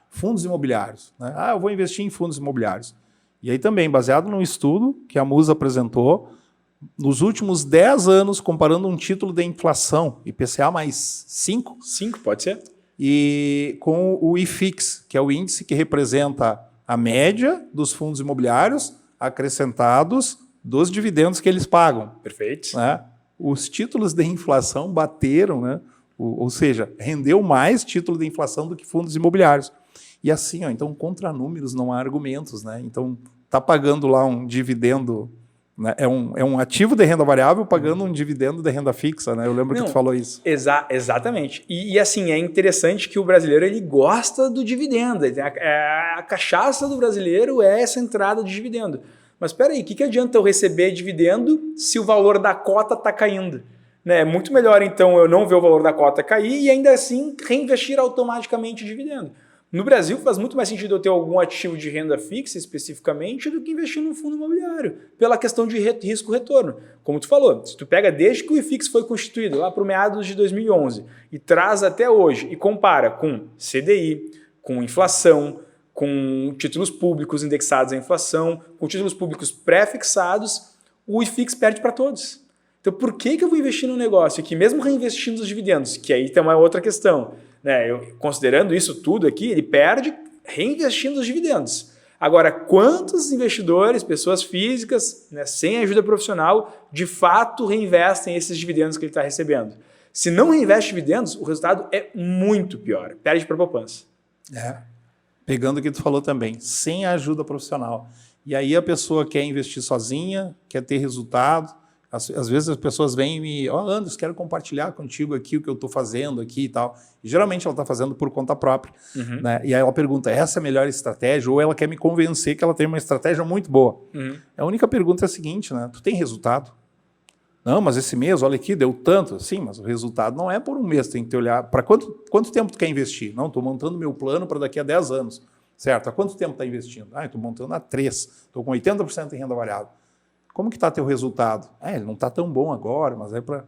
fundos imobiliários. Né? Eu vou investir em fundos imobiliários. E aí também, baseado num estudo que a Musa apresentou, nos últimos 10 anos, comparando um título de inflação, IPCA mais 5. 5, pode ser. E com o IFIX, que é o índice que representa a média dos fundos imobiliários acrescentados dos dividendos que eles pagam. Perfeito. Né? Os títulos de inflação bateram, né? Ou seja, rendeu mais título de inflação do que fundos imobiliários. E assim, então, contra números não há argumentos. Né? Então, está pagando lá um dividendo... É um ativo de renda variável pagando um dividendo de renda fixa, né? Eu lembro que tu falou isso. Exatamente. E assim, é interessante que o brasileiro ele gosta do dividendo. A cachaça do brasileiro é essa entrada de dividendo. Mas espera aí, o que adianta eu receber dividendo se o valor da cota está caindo? Né? É muito melhor, então, eu não ver o valor da cota cair e ainda assim reinvestir automaticamente o dividendo. No Brasil, faz muito mais sentido eu ter algum ativo de renda fixa, especificamente, do que investir num fundo imobiliário, pela questão de risco-retorno. Como tu falou, se tu pega desde que o IFIX foi constituído, lá para o meados de 2011, e traz até hoje, e compara com CDI, com inflação, com títulos públicos indexados à inflação, com títulos públicos pré-fixados, o IFIX perde para todos. Então, por que eu vou investir num negócio que, mesmo reinvestindo os dividendos, que aí tem uma outra questão, né? Considerando isso tudo aqui, ele perde reinvestindo os dividendos. Agora, quantos investidores, pessoas físicas, né, sem ajuda profissional, de fato reinvestem esses dividendos que ele está recebendo? Se não reinveste dividendos, o resultado é muito pior, perde para a poupança. Pegando o que tu falou também, sem a ajuda profissional. E aí a pessoa quer investir sozinha, quer ter resultado. Às vezes as pessoas vêm e me... Anderson, quero compartilhar contigo aqui o que eu estou fazendo aqui e tal. E geralmente ela está fazendo por conta própria. Né? E aí ela pergunta, essa é a melhor estratégia? Ou ela quer me convencer que ela tem uma estratégia muito boa. A única pergunta é a seguinte, né? Tu tem resultado? Não, mas esse mês, olha aqui, deu tanto. Sim, mas o resultado não é por um mês. Tem que olhar para quanto tempo tu quer investir? Não, estou montando meu plano para daqui a 10 anos. Certo? Há quanto tempo está investindo? Estou montando há 3. Estou com 80% em renda variável. Como que está teu resultado? Ele não está tão bom agora, mas é para...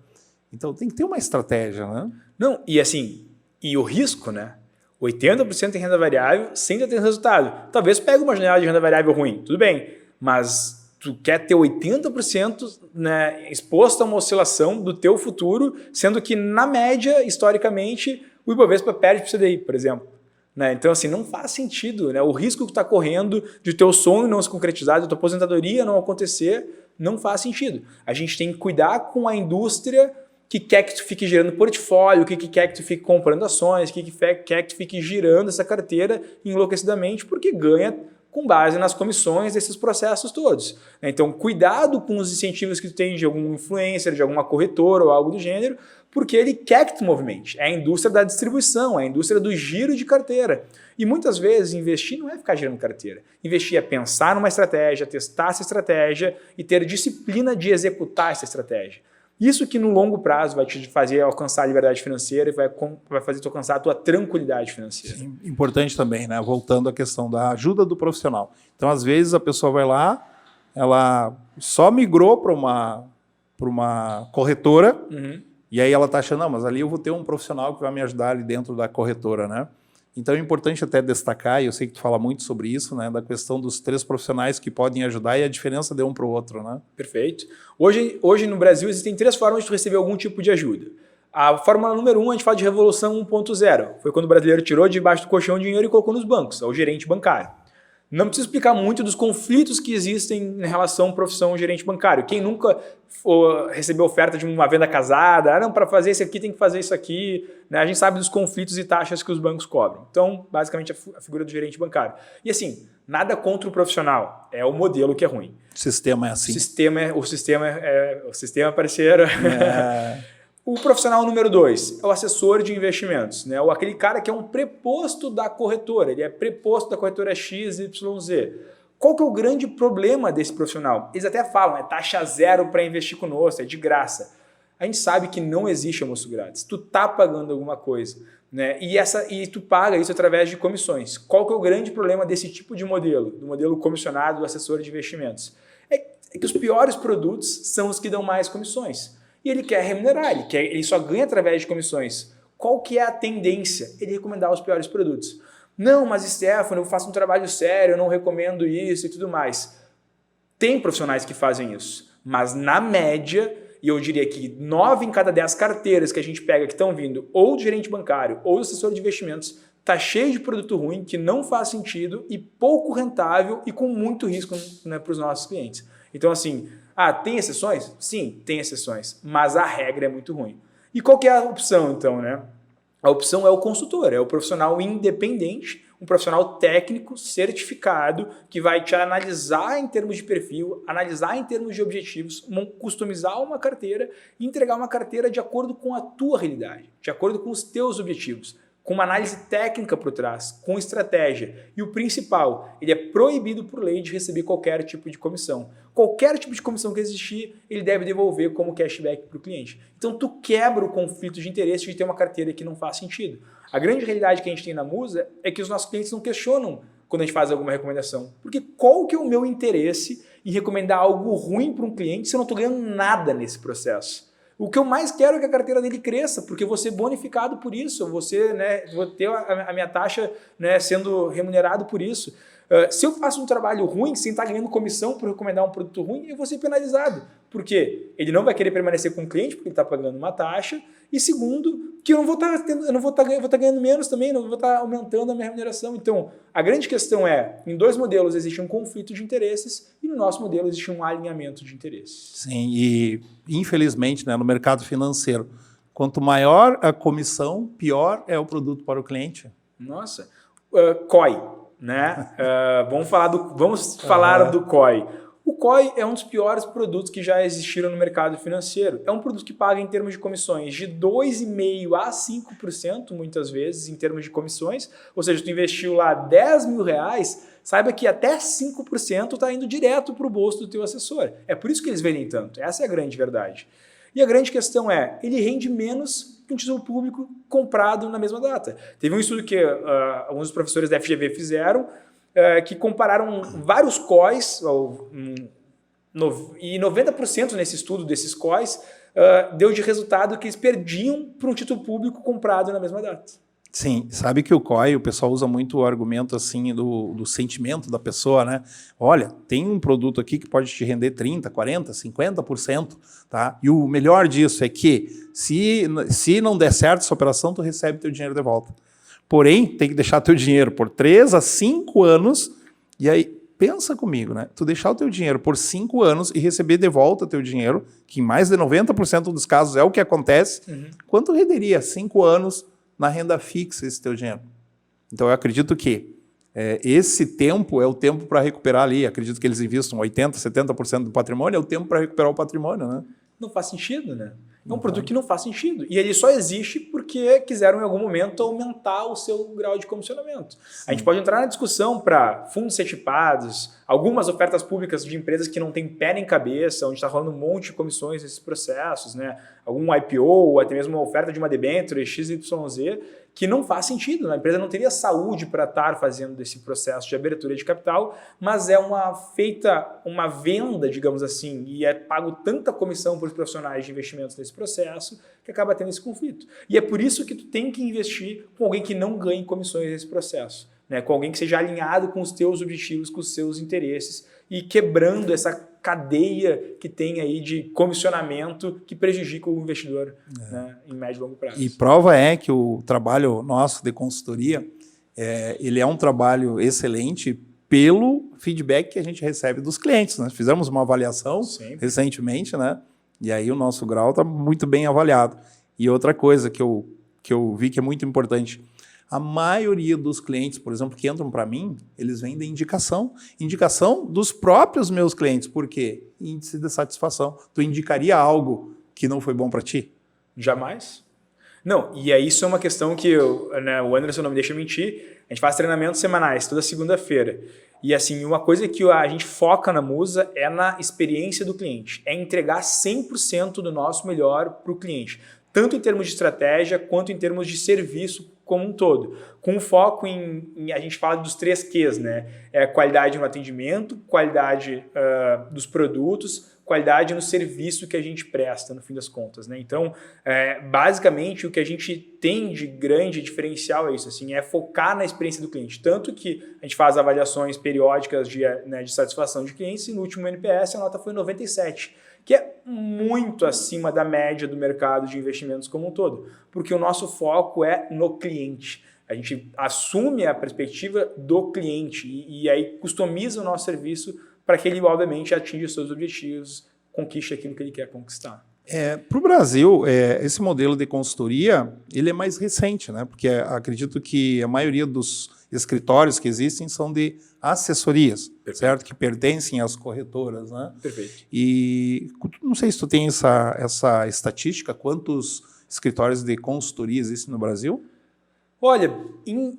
Então, tem que ter uma estratégia, né? Não, e assim, e o risco, né? 80% em renda variável sem ter resultado. Talvez pegue uma janela de renda variável ruim, tudo bem, mas tu quer ter 80%, né, exposto a uma oscilação do teu futuro, sendo que, na média, historicamente, o Ibovespa perde para o CDI, por exemplo. Né? Então, assim, não faz sentido. Né? O risco que tu está correndo de teu sonho não se concretizar, de tua aposentadoria não acontecer, não faz sentido. A gente tem que cuidar com a indústria que quer que tu fique gerando portfólio, que quer que tu fique comprando ações, que quer que tu fique girando essa carteira enlouquecidamente, porque ganha com base nas comissões desses processos todos. Então, cuidado com os incentivos que tu tem de algum influencer, de alguma corretora ou algo do gênero, porque ele quer que tu movimente. É a indústria da distribuição, é a indústria do giro de carteira. E muitas vezes investir não é ficar girando carteira. Investir é pensar numa estratégia, testar essa estratégia e ter disciplina de executar essa estratégia. Isso que no longo prazo vai te fazer alcançar a liberdade financeira e vai fazer tu alcançar a tua tranquilidade financeira. Sim, importante também, né? Voltando à questão da ajuda do profissional. Então, às vezes, a pessoa vai lá, ela só migrou para uma corretora, e aí ela está achando, não, mas ali eu vou ter um profissional que vai me ajudar ali dentro da corretora, né? Então é importante até destacar, e eu sei que tu fala muito sobre isso, né, da questão dos 3 profissionais que podem ajudar e a diferença de um para o outro, né? Perfeito. Hoje no Brasil existem 3 formas de tu receber algum tipo de ajuda. A fórmula número 1, a gente fala de Revolução 1.0. Foi quando o brasileiro tirou debaixo do colchão dinheiro e colocou nos bancos, ao gerente bancário. Não preciso explicar muito dos conflitos que existem em relação à profissão gerente bancário. Quem nunca recebeu oferta de uma venda casada, não, para fazer isso aqui tem que fazer isso aqui, né? A gente sabe dos conflitos e taxas que os bancos cobram. Então, basicamente, a figura do gerente bancário. E assim, nada contra o profissional, é o modelo que é ruim. O sistema é assim. O sistema parceiro. O profissional número 2 é o assessor de investimentos, né? Ou aquele cara que é um preposto da corretora, ele é preposto da corretora XYZ. Qual que é o grande problema desse profissional? Eles até falam, é taxa zero para investir conosco, é de graça. A gente sabe que não existe almoço grátis, tu tá pagando alguma coisa, né? E tu paga isso através de comissões. Qual que é o grande problema desse tipo de modelo, do modelo comissionado do assessor de investimentos? É que os piores produtos são os que dão mais comissões. E ele quer remunerar, ele só ganha através de comissões. Qual que é a tendência? Ele recomendar os piores produtos. Não, mas Stefano, eu faço um trabalho sério, eu não recomendo isso e tudo mais. Tem profissionais que fazem isso, mas na média, e eu diria que 9 em cada 10 carteiras que a gente pega que estão vindo ou do gerente bancário ou do assessor de investimentos, está cheio de produto ruim que não faz sentido e pouco rentável e com muito risco, né, para os nossos clientes. Então, assim, tem exceções? Sim, tem exceções, mas a regra é muito ruim. E qual que é a opção, então, né? A opção é o consultor, é o profissional independente, um profissional técnico, certificado, que vai te analisar em termos de perfil, analisar em termos de objetivos, customizar uma carteira e entregar uma carteira de acordo com a tua realidade, de acordo com os teus objetivos, com uma análise técnica por trás, com estratégia. E o principal, ele é proibido por lei de receber qualquer tipo de comissão. Qualquer tipo de comissão que existir, ele deve devolver como cashback para o cliente. Então, tu quebra o conflito de interesse de ter uma carteira que não faz sentido. A grande realidade que a gente tem na Musa é que os nossos clientes não questionam quando a gente faz alguma recomendação. Porque qual que é o meu interesse em recomendar algo ruim para um cliente se eu não estou ganhando nada nesse processo? O que eu mais quero é que a carteira dele cresça, porque eu vou ser bonificado por isso, vou ter a minha taxa, né, sendo remunerado por isso. Se eu faço um trabalho ruim, sem estar ganhando comissão por recomendar um produto ruim, eu vou ser penalizado. Por quê? Ele não vai querer permanecer com o cliente, porque ele está pagando uma taxa. E segundo, que eu vou estar ganhando menos também, não vou estar aumentando a minha remuneração. Então, a grande questão é, em 2 modelos existe um conflito de interesses e no nosso modelo existe um alinhamento de interesses. Sim, e infelizmente, né, no mercado financeiro, quanto maior a comissão, pior é o produto para o cliente. Nossa, COI. né? Vamos falar do COI. O COI é um dos piores produtos que já existiram no mercado financeiro. É um produto que paga em termos de comissões de 2,5% a 5%, muitas vezes, em termos de comissões. Ou seja, tu investiu lá 10 mil reais, saiba que até 5% está indo direto para o bolso do teu assessor. É por isso que eles vendem tanto. Essa é a grande verdade. E a grande questão é, ele rende menos que um tesouro público comprado na mesma data. Teve um estudo que alguns dos professores da FGV fizeram, que compararam vários COIs, e 90% nesse estudo desses COIs deu de resultado que eles perdiam para um título público comprado na mesma data. Sim, sabe que o COI, o pessoal usa muito o argumento assim do sentimento da pessoa, né? Olha, tem um produto aqui que pode te render 30%, 40%, 50%, tá? E o melhor disso é que se não der certo essa operação, tu recebe teu dinheiro de volta. Porém, tem que deixar teu dinheiro por 3 a 5 anos, e aí, pensa comigo, né? Tu deixar o teu dinheiro por 5 anos e receber de volta teu dinheiro, que em mais de 90% dos casos é o que acontece, quanto renderia 5 anos na renda fixa esse teu dinheiro? Então, eu acredito que esse tempo é o tempo para recuperar ali. Acredito que eles investam 80%, 70% do patrimônio, é o tempo para recuperar o patrimônio, né? Não faz sentido, né? É um produto que não faz sentido. E ele só existe porque quiseram em algum momento aumentar o seu grau de comissionamento. Sim. A gente pode entrar na discussão para fundos certificados, algumas ofertas públicas de empresas que não têm pé nem cabeça, onde está rolando um monte de comissões nesses processos, né? Algum IPO ou até mesmo uma oferta de uma debênture XYZ, que não faz sentido. A empresa não teria saúde para estar fazendo esse processo de abertura de capital, mas é uma venda, digamos assim, e é pago tanta comissão por profissionais de investimentos nesse processo que acaba tendo esse conflito. E é por isso que tu tem que investir com alguém que não ganhe comissões nesse processo, né? Com alguém que seja alinhado com os teus objetivos, com os seus interesses e quebrando essa cadeia que tem aí de comissionamento que prejudica o investidor, né, em médio e longo prazo. E prova é que o trabalho nosso de consultoria, ele é um trabalho excelente pelo feedback que a gente recebe dos clientes. Nós fizemos uma avaliação recentemente, né? E aí o nosso grau está muito bem avaliado. E outra coisa que eu vi que é muito importante, a maioria dos clientes, por exemplo, que entram para mim, eles vêm de indicação dos próprios meus clientes. Por quê? Índice de satisfação. Tu indicaria algo que não foi bom para ti? Jamais. Não, e aí isso é uma questão que o Anderson não me deixa mentir, a gente faz treinamentos semanais, toda segunda-feira. E assim, uma coisa que a gente foca na Musa é na experiência do cliente, é entregar 100% do nosso melhor para o cliente, tanto em termos de estratégia quanto em termos de serviço como um todo, com foco em a gente fala dos 3 Qs, né? Qualidade no atendimento, qualidade dos produtos, qualidade no serviço que a gente presta, no fim das contas, né? Então, basicamente, o que a gente tem de grande diferencial é isso, assim, é focar na experiência do cliente. Tanto que a gente faz avaliações periódicas de satisfação de clientes e no último NPS a nota foi 97, que é muito acima da média do mercado de investimentos como um todo, porque o nosso foco é no cliente. A gente assume a perspectiva do cliente e aí customiza o nosso serviço para que ele, obviamente, atinja os seus objetivos, conquiste aquilo que ele quer conquistar. Para o Brasil, esse modelo de consultoria ele é mais recente, né? Porque acredito que a maioria dos escritórios que existem são de assessorias, perfeito, certo? Que pertencem às corretoras, né? Perfeito. E não sei se tu tem essa estatística, quantos escritórios de consultoria existem no Brasil? Olha,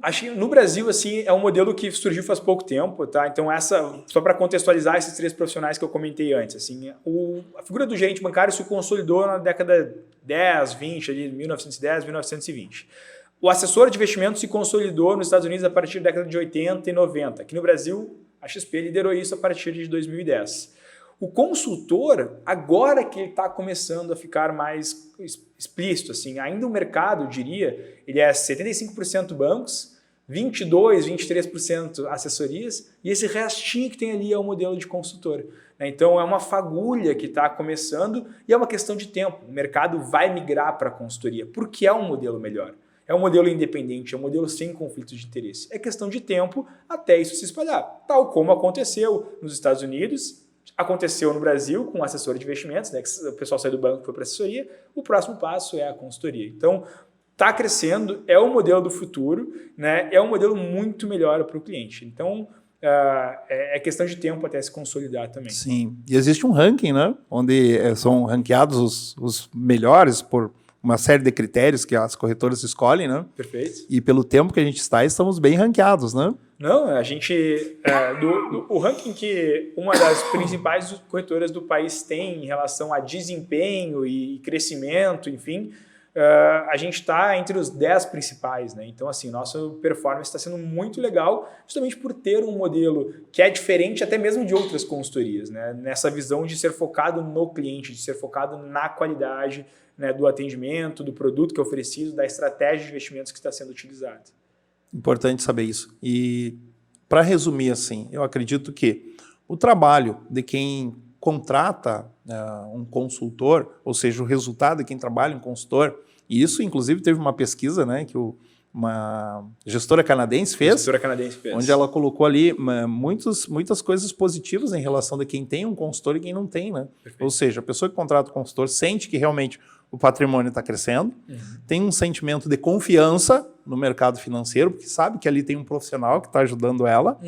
acho que no Brasil assim, é um modelo que surgiu faz pouco tempo, tá? Então só para contextualizar esses 3 profissionais que eu comentei antes, assim, a figura do gerente bancário se consolidou na década 10, 20, ali, 1910, 1920. O assessor de investimentos se consolidou nos Estados Unidos a partir da década de 80 e 90. Aqui no Brasil, a XP liderou isso a partir de 2010. O consultor, agora que ele está começando a ficar mais explícito, assim, ainda o mercado, eu diria, ele é 75% bancos, 22%, 23% assessorias, e esse restinho que tem ali é o modelo de consultor. Então, é uma fagulha que está começando e é uma questão de tempo. O mercado vai migrar para a consultoria, porque é um modelo melhor. É um modelo independente, é um modelo sem conflitos de interesse. É questão de tempo até isso se espalhar, tal como aconteceu nos Estados Unidos, aconteceu no Brasil com o assessor de investimentos, né, que o pessoal saiu do banco e foi para a assessoria, o próximo passo é a consultoria. Então, está crescendo, é o modelo do futuro, né? É um modelo muito melhor para o cliente. Então, é questão de tempo até se consolidar também. Sim, e existe um ranking, né? Onde são ranqueados os melhores por uma série de critérios que as corretoras escolhem, né? Perfeito. E pelo tempo que a gente está, estamos bem ranqueados, né? Não, a gente... o ranking que uma das principais corretoras do país tem em relação a desempenho e crescimento, enfim, a gente está entre os 10 principais, né? Então, assim, nossa performance está sendo muito legal, justamente por ter um modelo que é diferente até mesmo de outras consultorias, né? Nessa visão de ser focado no cliente, de ser focado na qualidade, né, do atendimento, do produto que é oferecido, da estratégia de investimentos que está sendo utilizada. Importante saber isso. E, para resumir assim, eu acredito que o trabalho de quem contrata um consultor, ou seja, o resultado de quem trabalha um consultor, e isso, inclusive, teve uma pesquisa, né, que uma gestora canadense fez, onde ela colocou ali muitas coisas positivas em relação de quem tem um consultor e quem não tem, né? Perfeito. Ou seja, a pessoa que contrata o consultor sente que realmente o patrimônio está crescendo, tem um sentimento de confiança no mercado financeiro, porque sabe que ali tem um profissional que está ajudando ela,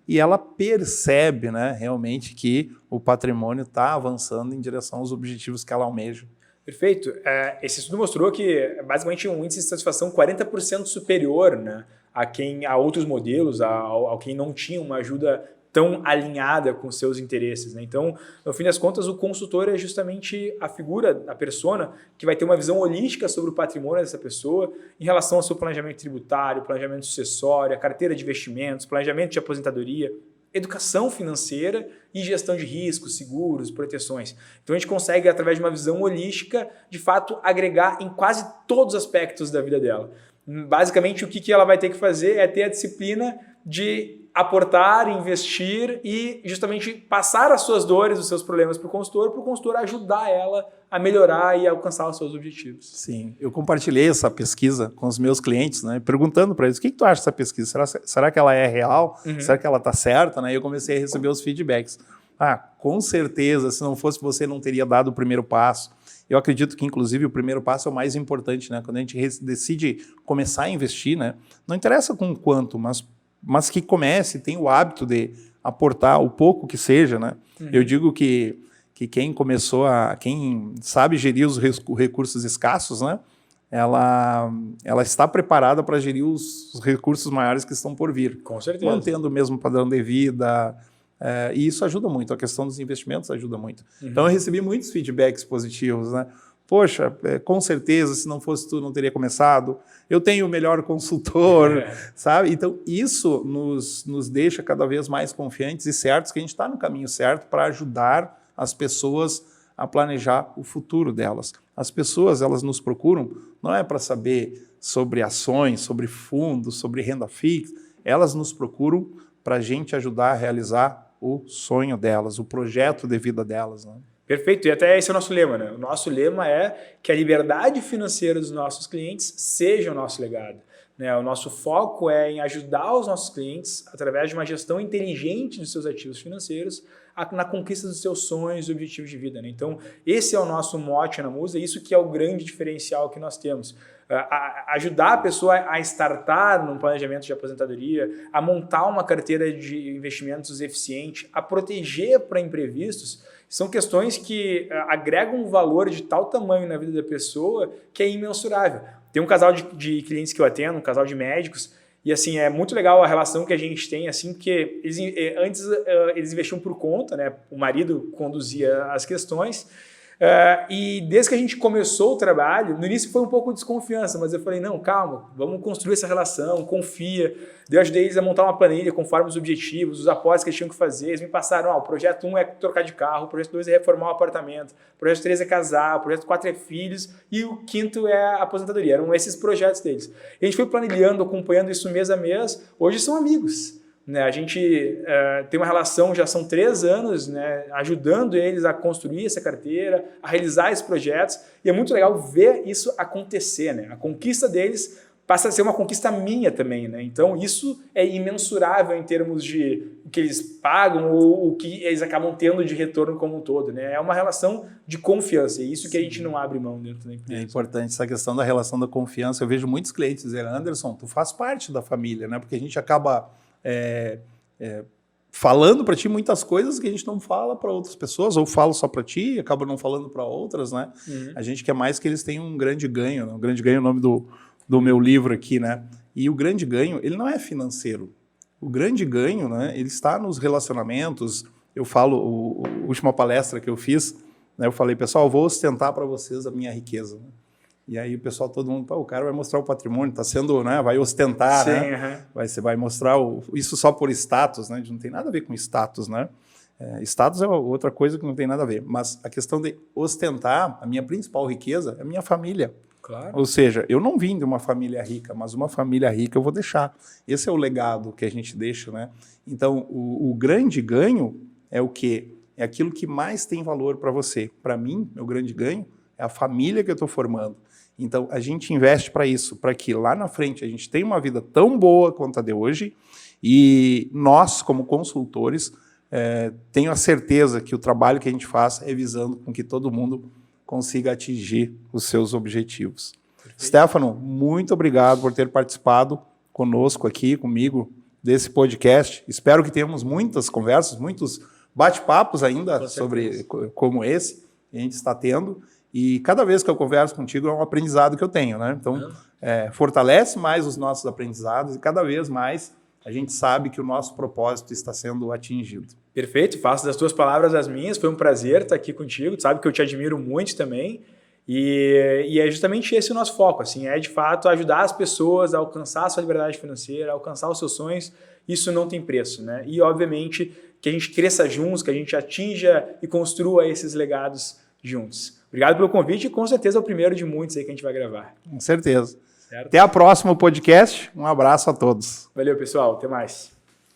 e ela percebe, né, realmente que o patrimônio está avançando em direção aos objetivos que ela almeja. Perfeito. Esse estudo mostrou que basicamente um índice de satisfação 40% superior, né, a outros modelos, ao quem não tinha uma ajuda tão alinhada com seus interesses, né? Então, no fim das contas, o consultor é justamente a figura, a persona, que vai ter uma visão holística sobre o patrimônio dessa pessoa em relação ao seu planejamento tributário, planejamento sucessório, a carteira de investimentos, planejamento de aposentadoria, educação financeira e gestão de riscos, seguros, proteções. Então, a gente consegue, através de uma visão holística, de fato, agregar em quase todos os aspectos da vida dela. Basicamente, o que ela vai ter que fazer é ter a disciplina de aportar, investir e justamente passar as suas dores, os seus problemas para o consultor ajudar ela a melhorar e alcançar os seus objetivos. Sim, eu compartilhei essa pesquisa com os meus clientes, né, perguntando para eles, o que tu acha dessa pesquisa? Será que ela é real? Será que ela está certa? Né? E eu comecei a receber os feedbacks. Com certeza, se não fosse você, não teria dado o primeiro passo. Eu acredito que, inclusive, o primeiro passo é o mais importante, né? Quando a gente decide começar a investir, né? Não interessa com quanto, mas que comece, tenha o hábito de aportar o pouco que seja, né? Eu digo que quem quem sabe gerir os recursos escassos, né? Ela está preparada para gerir os recursos maiores que estão por vir. Com certeza. Mantendo o mesmo padrão de vida, e isso ajuda muito, a questão dos investimentos ajuda muito. Então eu recebi muitos feedbacks positivos, né? Poxa, com certeza, se não fosse tu, não teria começado. Eu tenho o melhor consultor, sabe? Então, isso nos deixa cada vez mais confiantes e certos que a gente está no caminho certo para ajudar as pessoas a planejar o futuro delas. As pessoas, elas nos procuram, não é para saber sobre ações, sobre fundos, sobre renda fixa, elas nos procuram para a gente ajudar a realizar o sonho delas, o projeto de vida delas, né? Perfeito, e até esse é o nosso lema, né? O nosso lema é que a liberdade financeira dos nossos clientes seja o nosso legado, né? O nosso foco é em ajudar os nossos clientes, através de uma gestão inteligente dos seus ativos financeiros, na conquista dos seus sonhos e objetivos de vida, né? Então, esse é o nosso mote na Musa, isso que é o grande diferencial que nós temos. Ajudar a pessoa a startar num planejamento de aposentadoria, a montar uma carteira de investimentos eficiente, a proteger para imprevistos, são questões que agregam um valor de tal tamanho na vida da pessoa que é imensurável. Tem um casal de clientes que eu atendo, um casal de médicos, e assim, é muito legal a relação que a gente tem, assim, porque antes eles investiam por conta, né? O marido conduzia as questões, e desde que a gente começou o trabalho, no início foi um pouco de desconfiança, mas eu falei, não, calma, vamos construir essa relação, confia. Eu ajudei eles a montar uma planilha conforme os objetivos, os aportes que eles tinham que fazer. Eles me passaram, o projeto 1 é trocar de carro, o projeto 2 é reformar o apartamento, o projeto 3 é casar, o projeto 4 é filhos e o 5º é a aposentadoria. Eram esses projetos deles. E a gente foi planilhando, acompanhando isso mês a mês. Hoje são amigos, né? A gente tem uma relação, já são 3 anos, né, ajudando eles a construir essa carteira, a realizar esses projetos, e é muito legal ver isso acontecer, né? A conquista deles passa a ser uma conquista minha também, né? Então isso é imensurável em termos de o que eles pagam ou o que eles acabam tendo de retorno como um todo, né? É uma relação de confiança, e isso que a gente não abre mão dentro da empresa. É importante essa questão da relação da confiança. Eu vejo muitos clientes dizendo, Anderson, tu faz parte da família, né? Porque a gente acaba falando para ti muitas coisas que a gente não fala para outras pessoas, ou fala só para ti e acaba não falando para outras, né? A gente quer mais que eles tenham um grande ganho, né? Um grande ganho é o nome do meu livro aqui, né? E o grande ganho, ele não é financeiro. O grande ganho, né? Ele está nos relacionamentos. Eu falo, a última palestra que eu fiz, né? Eu falei, pessoal, eu vou ostentar para vocês a minha riqueza, né? E aí o pessoal, todo mundo, o cara vai mostrar o patrimônio, está sendo, né? Vai ostentar, sim, né? Você vai mostrar isso só por status, né? Não tem nada a ver com status, né? Status é outra coisa que não tem nada a ver. Mas a questão de ostentar, a minha principal riqueza é a minha família. Claro. Ou seja, eu não vim de uma família rica, mas uma família rica eu vou deixar. Esse é o legado que a gente deixa, né? Então, o grande ganho é o quê? É aquilo que mais tem valor para você. Para mim, meu grande ganho é a família que eu estou formando. Então, a gente investe para isso, para que lá na frente a gente tenha uma vida tão boa quanto a de hoje e nós, como consultores, tenho a certeza que o trabalho que a gente faz é visando com que todo mundo consiga atingir os seus objetivos. Perfeito. Stefano, muito obrigado por ter participado conosco aqui, comigo, desse podcast. Espero que tenhamos muitas conversas, muitos bate-papos ainda sobre como esse que a gente está tendo. E cada vez que eu converso contigo é um aprendizado que eu tenho, né? Então, fortalece mais os nossos aprendizados e cada vez mais a gente sabe que o nosso propósito está sendo atingido. Perfeito, faço das tuas palavras as minhas, foi um prazer estar aqui contigo, tu sabe que eu te admiro muito também, e é justamente esse o nosso foco, assim, é de fato ajudar as pessoas a alcançar a sua liberdade financeira, a alcançar os seus sonhos, isso não tem preço, né? E obviamente que a gente cresça juntos, que a gente atinja e construa esses legados juntos. Obrigado pelo convite e com certeza é o primeiro de muitos aí que a gente vai gravar. Com certeza. Certo? Até a próxima podcast. Um abraço a todos. Valeu, pessoal. Até mais.